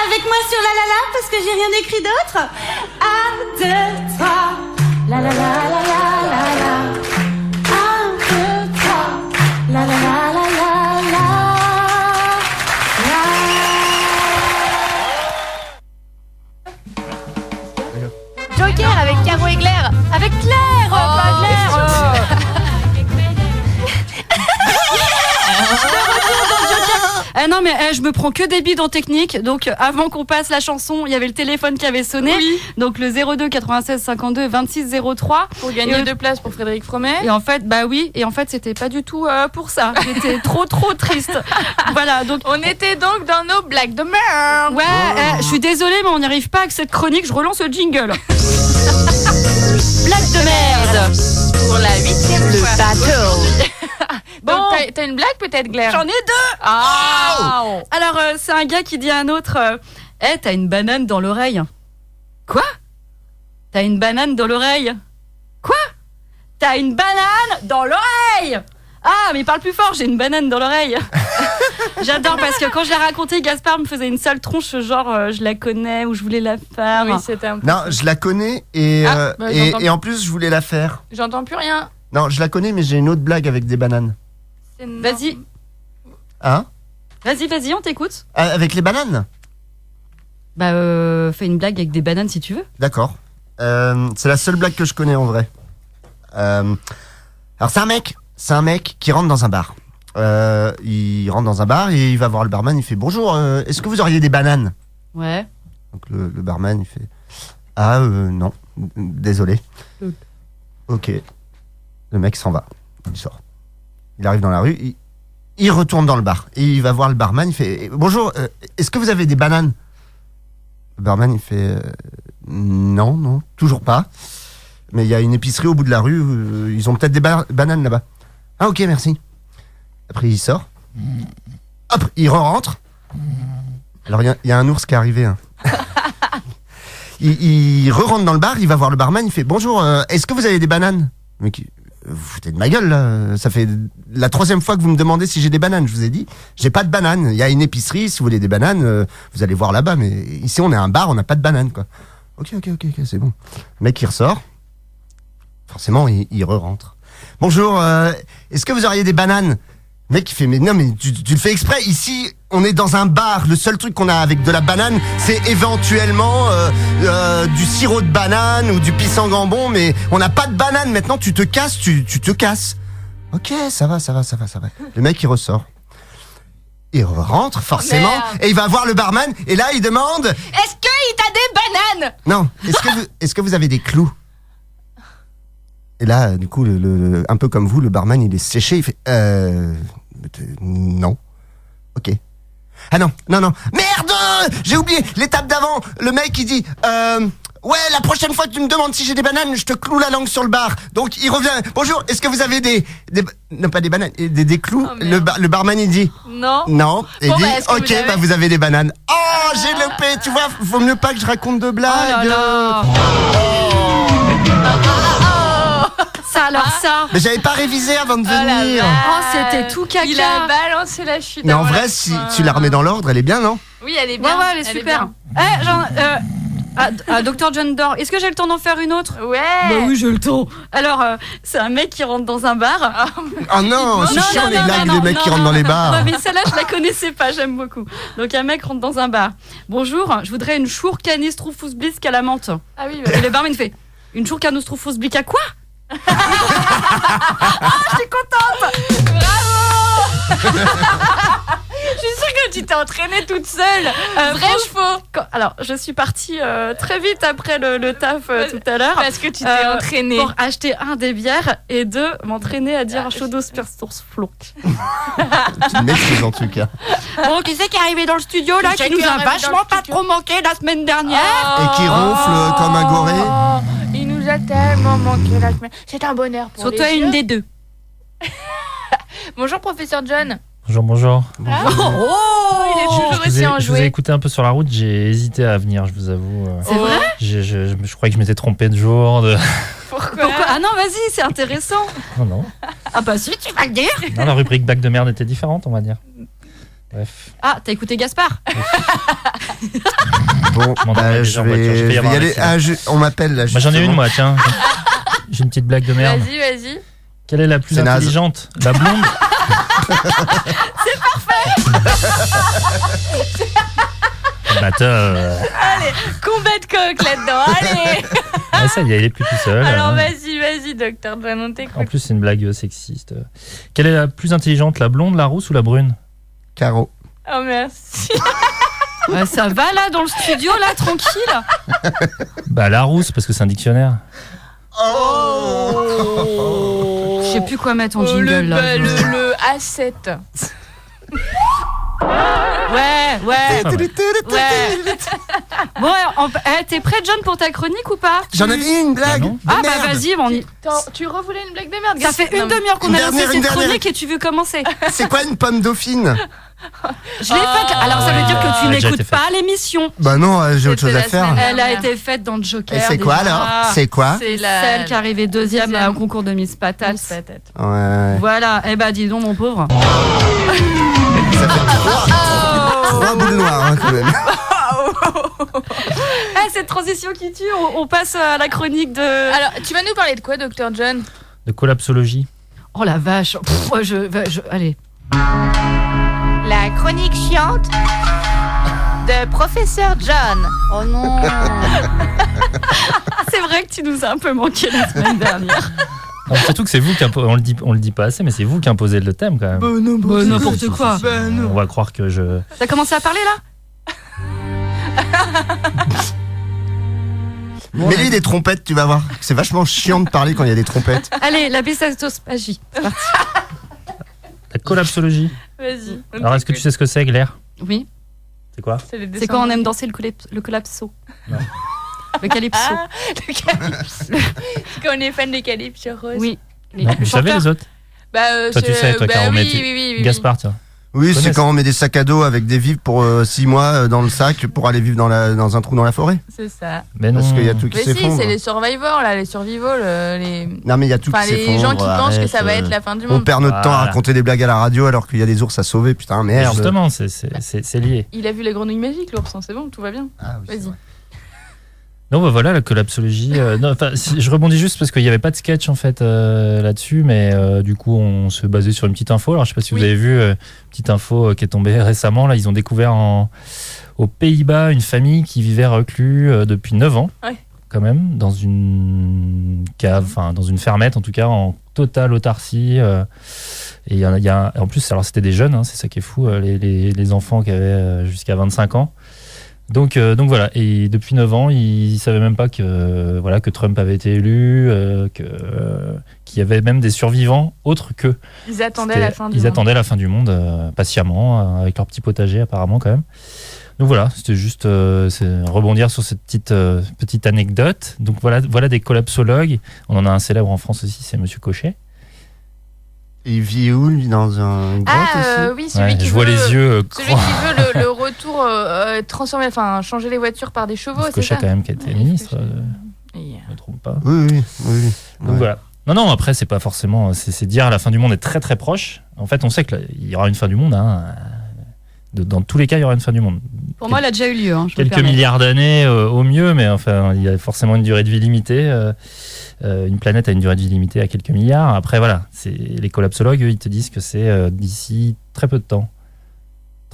Avec moi sur la la la, parce que j'ai rien écrit d'autre. 1, 2, 3. La la la la la la la. 1, 2, 3. La la la la la la. Joker avec Caro et Claire. Avec Claire, pas Claire. Non mais je me prends que des bides en technique. Donc avant qu'on passe la chanson, il y avait le téléphone qui avait sonné. Oui. Donc le 02 96 52 26 03 Pour gagner 2 places pour Frédéric Fromet. Et en fait, bah oui, et en fait, c'était pas du tout pour ça. J'étais trop triste. Voilà, donc On était donc dans nos blagues de merde. ouais, je suis désolée, mais on n'y arrive pas avec cette chronique. Je relance le jingle. Blague de merde. Pour la 8e fois. Battle. Donc Bon. t'as une blague peut-être, Claire? J'en ai 2. Ah. Alors, c'est un gars qui dit à un autre t'as une banane dans l'oreille. Quoi? T'as une banane dans l'oreille. Quoi? T'as une banane dans l'oreille. Ah, mais parle plus fort, j'ai une banane dans l'oreille. J'adore parce que quand je l'ai raconté, Gaspard me faisait une sale tronche, genre je la connais ou je voulais la faire. Oui, c'était un peu... Non, je la connais et, bah, et, j'entends. et en plus, je voulais la faire. J'entends plus rien. Non, je la connais, mais j'ai une autre blague avec des bananes. Vas-y, Hein? vas-y, on t'écoute. Ah, avec les bananes? Bah, fais une blague avec des bananes si tu veux. D'accord. C'est la seule blague que je connais en vrai. Alors c'est un mec qui rentre dans un bar. Il rentre dans un bar et il va voir le barman. Il fait bonjour. Est-ce que vous auriez des bananes? Ouais. Donc le barman il fait non. Désolé. Ok. Le mec s'en va. Il sort. Il arrive dans la rue. Il retourne dans le bar. Et il va voir le barman. Il fait bonjour, est-ce que vous avez des bananes? Le barman, il fait non, toujours pas. Mais il y a une épicerie au bout de la rue. Ils ont peut-être des bananes là-bas. Ah, ok, merci. Après, il sort. Hop, il rentre. Alors, il y a un ours qui est arrivé. Hein. il rentre dans le bar, il va voir le barman, il fait bonjour, est-ce que vous avez des bananes? Le mec, vous foutez de ma gueule là. Ça fait la 3e fois que vous me demandez si j'ai des bananes. Je vous ai dit, j'ai pas de bananes. Il y a une épicerie, si vous voulez des bananes, vous allez voir là-bas. Mais ici, on est un bar, on n'a pas de bananes, quoi. Ok, c'est bon. Le mec, il ressort. Forcément, il re-rentre. Bonjour, est-ce que vous auriez des bananes? Le mec, il fait, mais non, mais tu le fais exprès. Ici, on est dans un bar. Le seul truc qu'on a avec de la banane, c'est éventuellement du sirop de banane ou du pisang gambon, mais on n'a pas de banane. Maintenant, tu te casses, tu te casses. Ok, ça va. Le mec, il ressort. Il rentre, forcément, et il va voir le barman, et là, il demande... Est-ce qu'il t'a des bananes? Non, est-ce que vous avez des clous? Et là, du coup, un peu comme vous, le barman, il est séché, il fait non. Ok. Ah non. Merde! J'ai oublié l'étape d'avant. Le mec, il dit ouais, la prochaine fois que tu me demandes si j'ai des bananes, je te cloue la langue sur le bar. Donc, il revient. Bonjour, est-ce que vous avez non, pas des bananes, des clous? Oh, le barman, il dit non. Et Bon, il dit est-ce que vous avez des bananes. Oh, j'ai loupé. Tu vois, vaut mieux pas que je raconte de blagues. Oh là là. Ça alors ça. Mais j'avais pas révisé avant de venir. Oh, c'était tout caca. Il a balancé la chute. Mais en avant vrai, la si fin. tu la remets dans l'ordre, elle est bien, non? Oui, elle est bien. Ouais, elle est super. Dr John Doe, est-ce que j'ai le temps d'en faire une autre? Ouais. Bah oui, j'ai le temps. Alors, c'est un mec qui rentre dans un bar. Oh non, c'est chiant les blagues des mecs qui rentrent dans les bars. Non, mais celle-là, je la connaissais pas, j'aime beaucoup. Donc, un mec rentre dans un bar. Bonjour, je voudrais une chour canis trufus blisk à la menthe. Ah oui, Et le barman fait, une chour canis trufus blisk à quoi? Je suis contente. Bravo. Je suis sûre que tu t'es entraînée toute seule. Vrai ou faux? Alors, je suis partie très vite après le taf tout à l'heure. Parce que tu t'es entraînée. Pour acheter des bières et m'entraîner à dire Chodos Perstors Flonk. Tu maîtrises en tout cas. Bon, qui c'est qui est arrivé dans le studio là, qui nous a vachement pas trop manqué la semaine dernière? Et qui ronfle comme un goré. Il nous a tellement manqué la semaine. C'est un bonheur pour Surtout les une yeux. des deux. Bonjour, professeur John. Bonjour. Il est toujours aussi Je vous ai enjoué. écouté un peu sur la route, j'ai hésité à venir, je vous avoue. C'est vrai? Je croyais que je m'étais trompé de jour. Pourquoi? Ah non, vas-y, c'est intéressant. Non. Ah bah si, tu vas le dire. Non, la rubrique bac de merde était différente, on va dire. Bref. Ah, t'as écouté Gaspard? Bon, M'en donner je des en voiture, je vais y vais avoir y un aller. accident. On m'appelle là. Moi j'en ai une, justement. moi, tiens. J'ai une petite blague de merde. Vas-y. Quelle est la plus C'est naze. intelligente? La blonde? C'est parfait. Combat de coq là-dedans. Allez. Ah, ça y est, il est plus tout seul. Alors vas-y, docteur John, on En t'écoute. plus, c'est une blague sexiste. Quelle est la plus intelligente? La blonde, la rousse ou la brune? Caro. Oh merci. Ouais, ça va là dans le studio là, tranquille. Bah, la rousse, parce que c'est un dictionnaire. Je sais plus quoi mettre en jingle là. Le A7. Ouais. Pas mal. Ouais. Bon, t'es prêt, John, pour ta chronique ou pas? J'en avais une blague. Bah non. de Ah bah merde. vas-y, on y... Attends, tu revoulais une blague de merde? Ça fait une demi-heure qu'on Une a lancé dernière, une cette dernière. chronique et tu veux commencer. C'est quoi une pomme dauphine? Je l'ai faite. Alors ça veut dire que tu Elle a déjà n'écoutes été pas l'émission. Bah non, j'ai autre C'était chose à la faire. semaine Elle a dernière. été faite dans le Joker. Et c'est quoi déjà. alors? C'est quoi? C'est Celle qui est arrivée deuxième deuxième. au concours de Miss Patate. Ouais. Voilà, eh bah dis donc mon pauvre. Ça fait trois boules noires hein, quand même. Cette transition qui tue, on passe à la chronique de... Alors, tu vas nous parler de quoi, docteur John? De collapsologie. Oh la vache. Pff, ouais, allez. La chronique chiante de professeur John. Oh non. C'est vrai que tu nous as un peu manqué la semaine dernière. Alors, surtout que c'est vous qui on le dit pas assez, mais c'est vous qui imposez le thème quand même. N'importe quoi. On va croire que je. T'as commencé à parler là? Mets-lui des trompettes, tu vas voir. C'est vachement chiant de parler quand il y a des trompettes. Allez, la bessatospagie. La collapsologie. Vas-y. Alors, est-ce que tu sais ce que c'est, Claire? Oui. C'est quoi? C'est quand on aime danser le collapso. Non. Le calypso. Ah, le calypso. C'est quand on est fan des calypso roses. Oui. Non, vous savez les autres? Toi, tu sais, toi, Caro, oui. Gaspard, tiens. Oui, c'est Connaissent. quand on met des sacs à dos avec des vivres pour 6 mois dans le sac pour aller vivre dans un trou dans la forêt. C'est ça. Mais non. Parce qu'il y a tout qui Mais si, s'effondre. c'est les survivors, là, les survivals, les... Non, mais il y a tout Enfin, qui s'effondre. les gens qui pensent que arrête, ça va être la fin du On monde. perd notre temps à Voilà. raconter des blagues à la radio alors qu'il y a des ours à sauver. Putain, Mais merde. justement, c'est lié. Il a vu les grenouilles magiques, l'ours, hein, c'est bon, tout va bien. Ah, oui, c'est Vas-y. vrai. Non, bah voilà, la collapsologie. Non, enfin, je rebondis juste parce qu'il n'y avait pas de sketch en fait là-dessus, mais du coup, on se basait sur une petite info. Alors, je sais pas si vous avez vu, petite info qui est tombée récemment. Là, ils ont découvert aux Pays-Bas une famille qui vivait reclus depuis 9 ans, quand même, dans une cave, enfin, dans une fermette, en tout cas, en totale autarcie. Et il y a en plus, alors c'était des jeunes, hein, c'est ça qui est fou, les enfants qui avaient jusqu'à 25 ans. Donc voilà, et depuis 9 ans, ils savaient même pas que Trump avait été élu, qu'il y avait même des survivants autres qu'eux. Ils attendaient la fin du Ils monde. attendaient la fin du monde patiemment, avec leur petit potager apparemment quand même. Donc voilà, c'était juste rebondir sur cette petite anecdote. Donc voilà des collapsologues. On en a un célèbre en France aussi, c'est Monsieur Cochet. Il vit où, lui, dans un grotte aussi Oui, celui qui je veut, vois les yeux celui qui veut le retour transformer, enfin changer les voitures par des chevaux, c'est Cochet ça quand même qui a été ministre, Et, je ne me trompe pas. Oui. Donc Ouais. voilà. Non, après, c'est pas forcément. C'est dire la fin du monde est très très proche. En fait, on sait qu'il y aura une fin du monde. Hein. Dans tous les cas, il y aura une fin du monde. Pour moi, elle a déjà eu lieu. Hein, je me Quelques permets. milliards d'années au mieux, mais enfin, il y a forcément une durée de vie limitée. Une planète a une durée de vie limitée à quelques milliards. Après, voilà, les collapsologues, eux, ils te disent que c'est d'ici très peu de temps.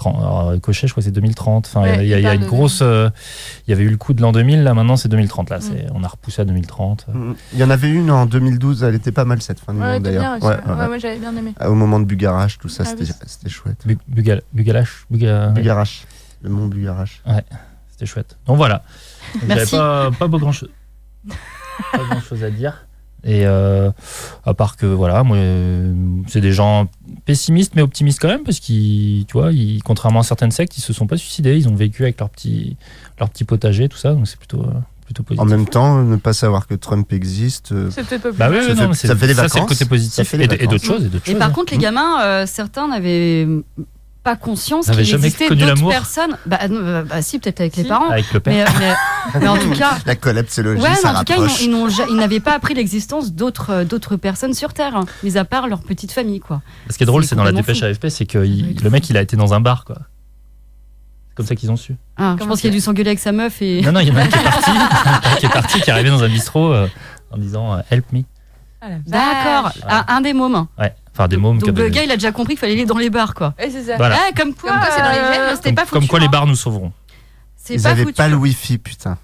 Alors, Cochet, je crois que c'est 2030. Enfin, Ouais, il y a parle une de- grosse. Il y avait eu le coup de l'an 2000, là maintenant c'est 2030. Là, on a repoussé à 2030. Il y en avait une en 2012, elle était pas mal cette fin du Ouais, monde t'es bien d'ailleurs. aussi. Ouais, moi j'avais bien aimé. Au moment de Bugarache, tout ça, Ah, c'était oui. c'était chouette. Bugalache. Bugarache, le mont Bugarache. Ouais, c'était chouette. Donc voilà. Donc, Merci. j'avais pas grand chose à dire. Et à part que voilà, moi, c'est des gens pessimistes mais optimistes quand même parce qu'ils, tu vois, contrairement à certaines sectes, ils se sont pas suicidés, ils ont vécu avec leur petit potager, tout ça, donc c'est plutôt positif. En même temps, ne pas savoir que Trump existe. C'est peut-être pas plus Bah oui, mal. oui, non, mais ça fait des ça, c'est le vacances. côté Ça positif fait des et vacances. d'autres choses. Et par contre, les gamins, certains n'avaient pas conscience N'avaient qu'il jamais existait connu d'autres l'amour. personnes. Bah si, peut-être avec les Si. parents. Avec le père. Mais en tout cas, La collapsologie, ouais, mais ça en tout cas, rapproche. ils n'avaient pas appris l'existence d'autres personnes sur Terre, hein, mis à part leur petite famille, quoi. Ce qui est drôle, c'est c'est dans la complètement dépêche fou. AFP, c'est que le mec, il a été dans un bar, quoi. C'est comme ça qu'ils ont su. Ah, je Comment pense qu'il a dû s'engueuler avec sa meuf et. Non, il y en a un qui est parti, qui est arrivé dans un bistrot en disant Help me. Ah, la D'accord, vache. un des mômes. Ouais, enfin des mômes. Donc comme- le gars, il a déjà compris qu'il fallait aller dans les bars, quoi. Ouais, c'est ça. Voilà. Ah, comme quoi, c'est dans les gènes, c'était pas foutu. Comme quoi les hein. bars nous sauveront. C'est Ils pas avaient foutu. pas le wifi, putain. Non,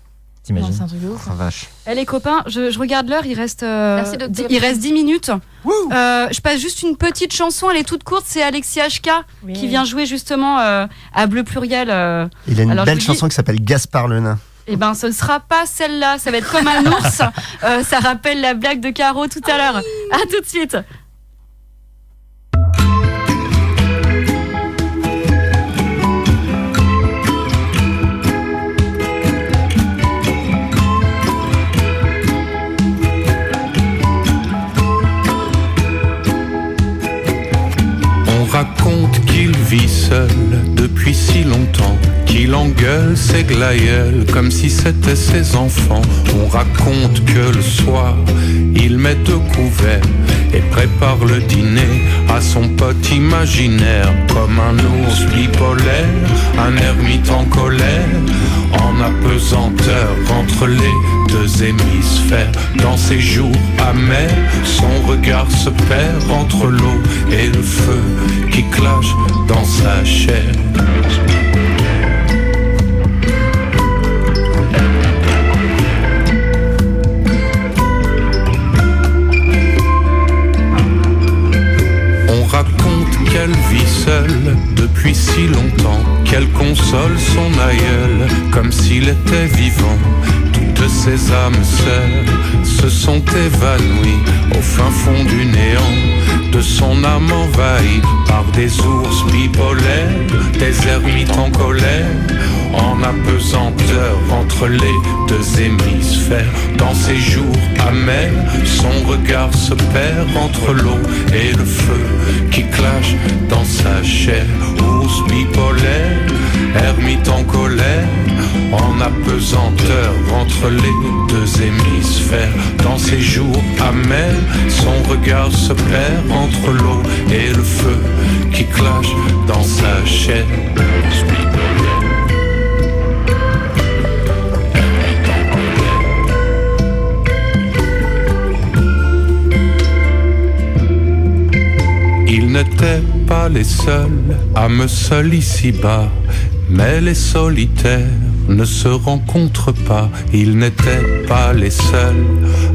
T'imagines? c'est un truc de ouf. Oh, vache. Eh, les copains, je regarde l'heure, il reste, Merci de te il reste 10 minutes. Wouh. Je passe juste une petite chanson, elle est toute courte, c'est Alexis HK qui vient jouer justement à Bleu Pluriel. Il a une Alors, je belle vous dis- chanson qui s'appelle Gaspard le nain. Eh ben, ce ne sera pas celle-là, ça va être comme un ours. Ça rappelle la blague de Caro tout à l'heure. À tout de suite. On raconte qu'il vit seul depuis si longtemps, qu'il engueule ses glaïeuls comme si c'était ses enfants. On raconte que le soir, il met au couvert et prépare le dîner à son pote imaginaire. Comme un ours bipolaire, un ermite en colère, en apesanteur entre les deux hémisphères. Dans ses jours amers, son regard se perd entre l'eau et le feu qui clash dans sa chair. On raconte qu'elle vit seule depuis si longtemps, qu'elle console son aïeul comme s'il était vivant. Toutes de ces âmes sœurs se sont évanouies au fin fond du néant de son âme envahie par des ours bipolaires, des ermites en colère, en apesanteur entre les deux hémisphères. Dans ces jours amers, son regard se perd entre l'eau et le feu qui clash dans sa chair. Ours bipolaire, ermite en colère, en apesanteur entre les deux hémisphères. Dans ces jours amers, son regard se perd entre l'eau et le feu qui clash dans sa chair. Ours bipolaire. Ils n'étaient pas les seuls âmes seules ici-bas, mais les solitaires ne se rencontrent pas. Ils n'étaient pas les seuls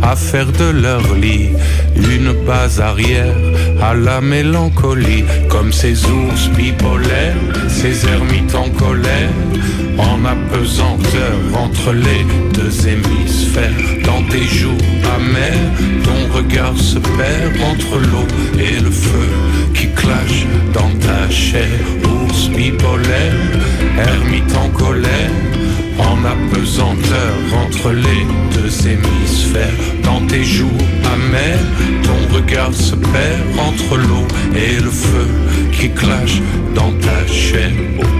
à faire de leur lit une base arrière à la mélancolie, comme ces ours bipolaires, ces ermites en colère, en apesanteur entre les deux hémisphères. Dans tes jours amers, ton regard se perd entre l'eau et le feu qui clash dans ta chair. Ours bipolaire, ermite en colère, en apesanteur entre les deux hémisphères. Dans tes jours amers, ton regard se perd entre l'eau et le feu qui clash dans ta chair.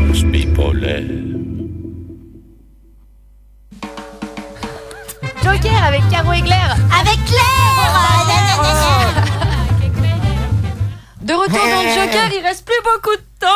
Ours bipolaire. Joker avec Caro et Claire. Avec Claire. De retour dans le Joker, il reste plus beaucoup de temps.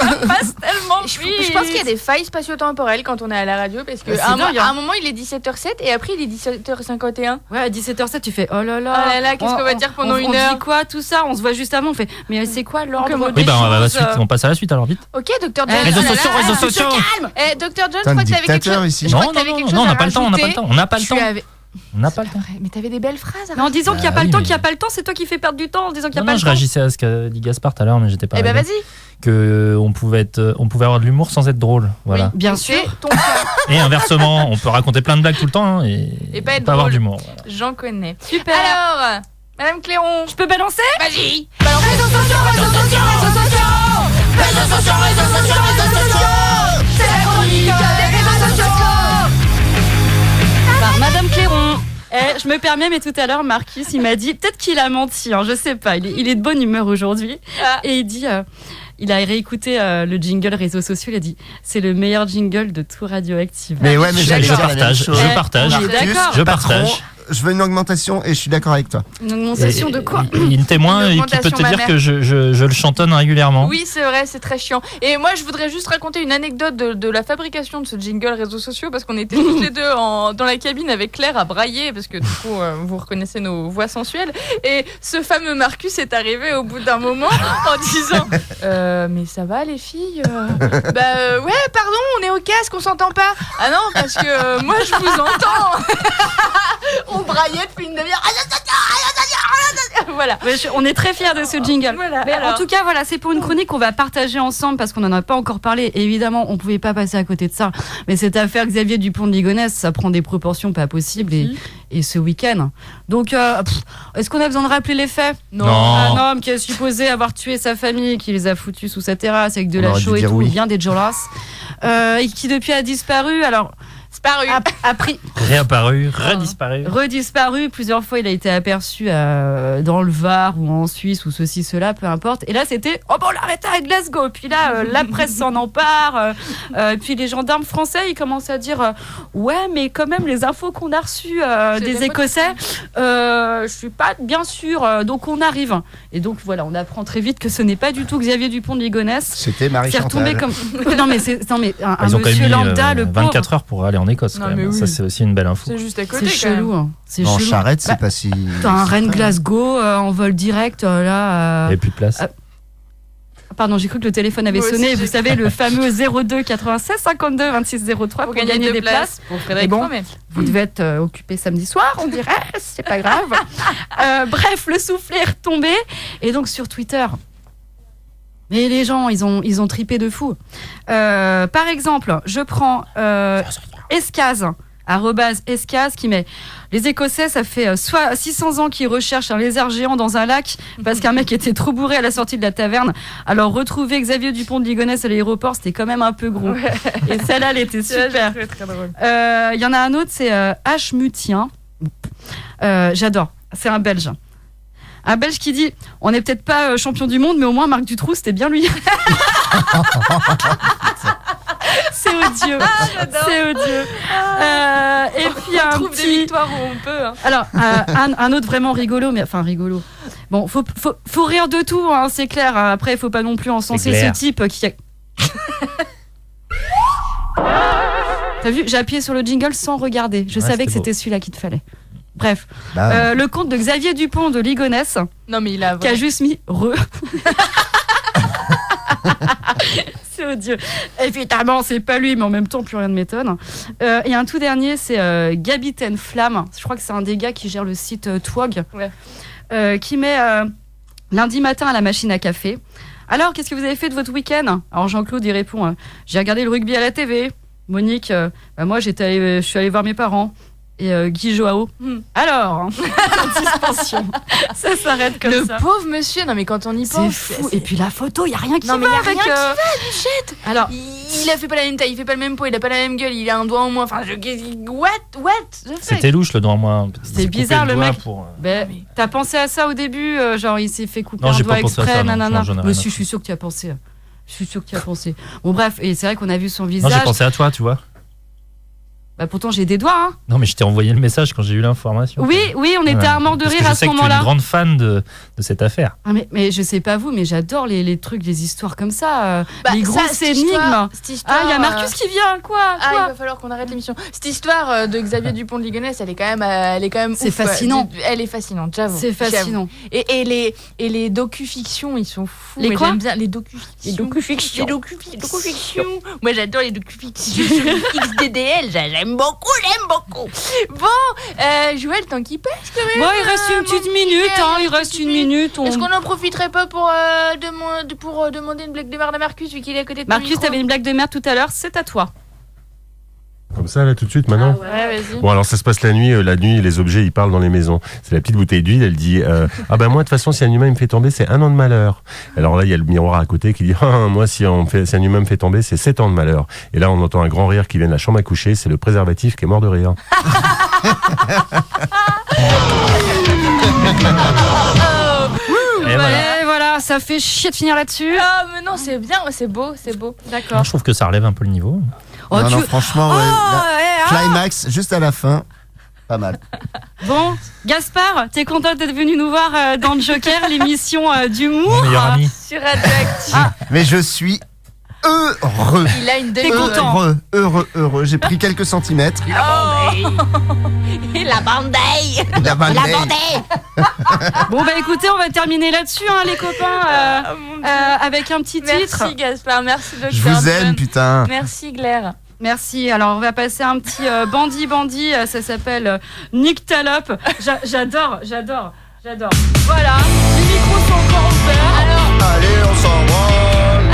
Ça passe tellement vite. Je pense qu'il y a des failles spatio-temporelles quand on est à la radio, parce que à un moment il est 17h07 et après il est 17h51. Ouais, à 17h07 tu fais oh là là. Oh là là, qu'est-ce qu'on va dire pendant une heure? On dit quoi tout ça? On se voit juste avant, on fait mais c'est quoi l'ordre des Oui, bah on va à la choses suite, on passe à la suite alors vite. Ok, Dr. John. Réseaux sociaux, réseaux sociaux. Dr. John, je T'es un crois que t'avais quelque dictateur chose. ici. Je crois que t'avais quelque chose on n'a à pas le temps, on n'a pas le rajouter. temps, on n'a pas le temps. Tu avais- On n'a pas le temps. Mais t'avais des belles phrases. Mais en disant qu'il n'y a Bah pas le oui, temps, mais- qu'il n'y a pas le temps, c'est toi qui fais perdre du temps en disant qu'il n'y a Non, pas non, le je temps. réagissais à ce qu'a dit Gaspard tout à l'heure, mais j'étais pas. Eh ben arrivé. vas-y. Que on pouvait avoir de l'humour sans être drôle, voilà. Oui, Bien sûr. c'est ton cas. Et inversement, on peut raconter plein de blagues tout le temps hein, et pas être pas avoir drôle. d'humour. Voilà. J'en connais. Super. Alors, Madame Clairon. Je peux balancer? Vas-y. Balance. Réseaux sociaux. C'est la chronique des réseaux sociaux. Par Madame Clairon. Je me permets, mais tout à l'heure, Marcus, il m'a dit, peut-être qu'il a menti, hein, je sais pas, il est de bonne humeur aujourd'hui. Et il dit, il a réécouté le jingle réseaux sociaux, il a dit, c'est le meilleur jingle de tout Radioactive. Mais ouais, mais j'allais Je dire la même partage, chose. je partage, on est d'accord. je Patron, partage. je veux une augmentation et je suis d'accord avec toi. Une augmentation de quoi? Il témoin Une qui peut te augmentation dire que je le chantonne régulièrement. Oui, c'est vrai, c'est très chiant. Et moi, je voudrais juste raconter une anecdote de la fabrication de ce jingle réseaux sociaux, parce qu'on était tous les deux dans la cabine avec Claire à brailler, parce que du coup, vous reconnaissez nos voix sensuelles. Et ce fameux Marcus est arrivé au bout d'un moment en disant mais ça va les filles ouais, pardon, on est au casque, on s'entend pas. Ah non, parce que moi, je vous entends. On braillait depuis une demi-heure. Voilà. Ouais, on est très fiers de ce jingle. Voilà, Mais alors. en tout cas, voilà, c'est pour une chronique qu'on va partager ensemble parce qu'on n'en a pas encore parlé. Et évidemment, on pouvait pas passer à côté de ça. Mais cette affaire Xavier Dupont de Ligonnès, ça prend des proportions pas possibles. Et ce week-end. Donc, est-ce qu'on a besoin de rappeler les faits? Non. Un homme qui est supposé avoir tué sa famille, qui les a foutus sous sa terrasse avec de On la aurait dû chaux et dire tout, oui. bien dégueulasse. Et qui depuis a disparu. Alors, Disparu. a pris. Réapparu, redisparu. Redisparu, plusieurs fois il a été aperçu dans le Var ou en Suisse ou ceci, cela, peu importe. Et là c'était, oh bon, on l'arrête à Glasgow. Puis là, la presse s'en empare. Puis les gendarmes français, ils commencent à dire, ouais, mais quand même les infos qu'on a reçues des Écossais, je suis pas bien sûre. Donc on arrive. Et donc voilà, on apprend très vite que ce n'est pas du tout Xavier Dupont de Ligonnès. C'était Marie C'est retombé Chantal. comme. Non mais un Ils ont quand monsieur même mis lambda, le pauvre. 24 heures pour aller en Écosse. Non, Quand même. mais oui. Ça, c'est aussi une belle info. C'est juste à côté. C'est quand même. chelou. Hein. C'est En chelou. charrette, c'est Bah, pas si. T'as un Rennes-Glasgow en vol direct, là. Il n'y avait plus de place. Pardon, j'ai cru que le téléphone avait Moi aussi, sonné. j'ai Vous savez, le fameux 02 96 52 26 03 pour gagner des places. pour Et Frédéric bon, Fromet. vous devez être occupé samedi soir, on dirait. C'est pas grave. Bref, le soufflet est retombé. Et donc sur Twitter. Mais les gens, ils ont tripé de fou. Par exemple, je prends Escaz. @escase qui met les Écossais, ça fait soit 600 ans qu'ils recherchent un lézard géant dans un lac parce qu'un mec était trop bourré à la sortie de la taverne. Alors retrouver Xavier Dupont de Ligonnès à l'aéroport, c'était quand même un peu gros. Ouais. Et celle-là, elle était super. Très, très drôle. Il y en a un autre, c'est H Mutien. J'adore. C'est un Belge. Un Belge qui dit on n'est peut-être pas champion du monde, mais au moins Marc Dutroux, c'était bien lui. C'est odieux. C'est odieux. Et puis on un trouve petit... des victoires où on peut. Hein. Alors, un autre vraiment rigolo, mais enfin rigolo. Bon, faut rire de tout, hein, c'est clair. Après, il faut pas non plus encenser ce type qui a... T'as vu, j'ai appuyé sur le jingle sans regarder. Je savais que c'était celui-là qu'il te fallait. Bref, le compte de Xavier Dupont de Ligonnès, non, mais il a qui a juste mis re. C'est odieux. Évidemment, c'est pas lui, mais en même temps, plus rien ne m'étonne. Et un tout dernier, c'est Gabitaine Flamme. Je crois que c'est un des gars qui gère le site Twog, qui met lundi matin à la machine à café. Alors, qu'est-ce que vous avez fait de votre week-end ? Alors Jean-Claude, il répond j'ai regardé le rugby à la TV. Monique, moi, je suis allée voir mes parents. Et Guy Joao. Alors, suspension. Ça s'arrête comme ça. Le pauvre monsieur, non mais quand on y pense. C'est fou. Et puis la photo, il n'y a rien qui va. Non mais il n'y a avec, rien qui va, Bichette. Alors, il a fait pas la même taille, il fait pas le même poids, il a pas la même gueule, il a un doigt en moins. Enfin, what C'était louche le doigt en moins. C'est bizarre le mec. T'as pensé à ça au début, genre il s'est fait couper un doigt exprès, nanana. Mais si, je suis sûr que tu as pensé. Bon bref, et c'est vrai qu'on a vu son visage. Non, j'ai pensé à toi, tu vois. Bah pourtant j'ai des doigts. Hein. Non mais je t'ai envoyé le message quand j'ai eu l'information. Oui, on était à mort de rire à ce moment-là. Je sais que tu es une grande fan de cette affaire. Ah mais je sais pas vous, mais j'adore les trucs, les histoires comme ça, les grosses énigmes. Il y a Marcus qui vient, quoi. Il va falloir qu'on arrête l'émission. Cette histoire de Xavier Dupont de Ligonnès, elle est quand même. C'est fascinant. Elle est fascinante, j'avoue. C'est fascinant. Et les docu-fictions, ils sont fous. Les quoi ? J'aime bien les docu-fictions. Moi j'adore les docu-fictions sur XDDL. J'aime beaucoup. Bon, Joël, tant qu'il passe quand même. Bon, il reste une minute. Est-ce qu'on en profiterait pas pour demander une blague de merde à Marcus vu qu'il est à côté de Marcus, t'avais une blague de merde tout à l'heure, c'est à toi. Comme ça, là, tout de suite, maintenant. Vas-y. Bon, alors ça se passe la nuit, les objets, ils parlent dans les maisons. C'est la petite bouteille d'huile, elle dit moi, de toute façon, si un humain me fait tomber, c'est 1 an de malheur. Alors là, il y a le miroir à côté qui dit moi, si un humain me fait tomber, c'est 7 ans de malheur. Et là, on entend un grand rire qui vient de la chambre à coucher, c'est le préservatif qui est mort de rire. Et voilà, ça fait chier de finir là-dessus. Ah, mais non, c'est bien, c'est beau. D'accord. Moi, je trouve que ça relève un peu le niveau. Non, franchement, climax, juste à la fin, pas mal. Bon, Gaspard, t'es content d'être venu nous voir dans le Joker, l'émission d'humour. Mon meilleur ami. Sur Radioactive. Mais je suis heureux. Il a une T'es content. Heureux. J'ai pris quelques centimètres. La bandaille. Bon, bah écoutez, on va terminer là-dessus, les copains, avec un petit titre. Merci Gaspard, merci Dr. Je vous aime, putain. Merci Claire. Merci. Alors, on va passer un petit bandit. Ça s'appelle Nick Talop. J'adore. Voilà. Les micros sont encore ouverts. Alors, Allez, on s'envole.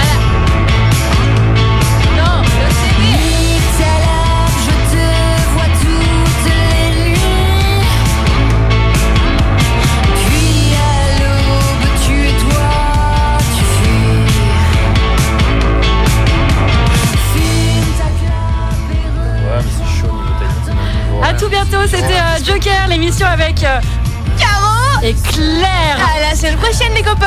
non, le CD. Nick Talop, je te vois toutes les nuits. Puis à l'aube, tu es toi, tu fuis. Fume ta clope et Ouais, mais c'est chaud niveau timing. À tout bientôt. C'était Joker, l'émission avec Caro et Claire. À la semaine prochaine les copains.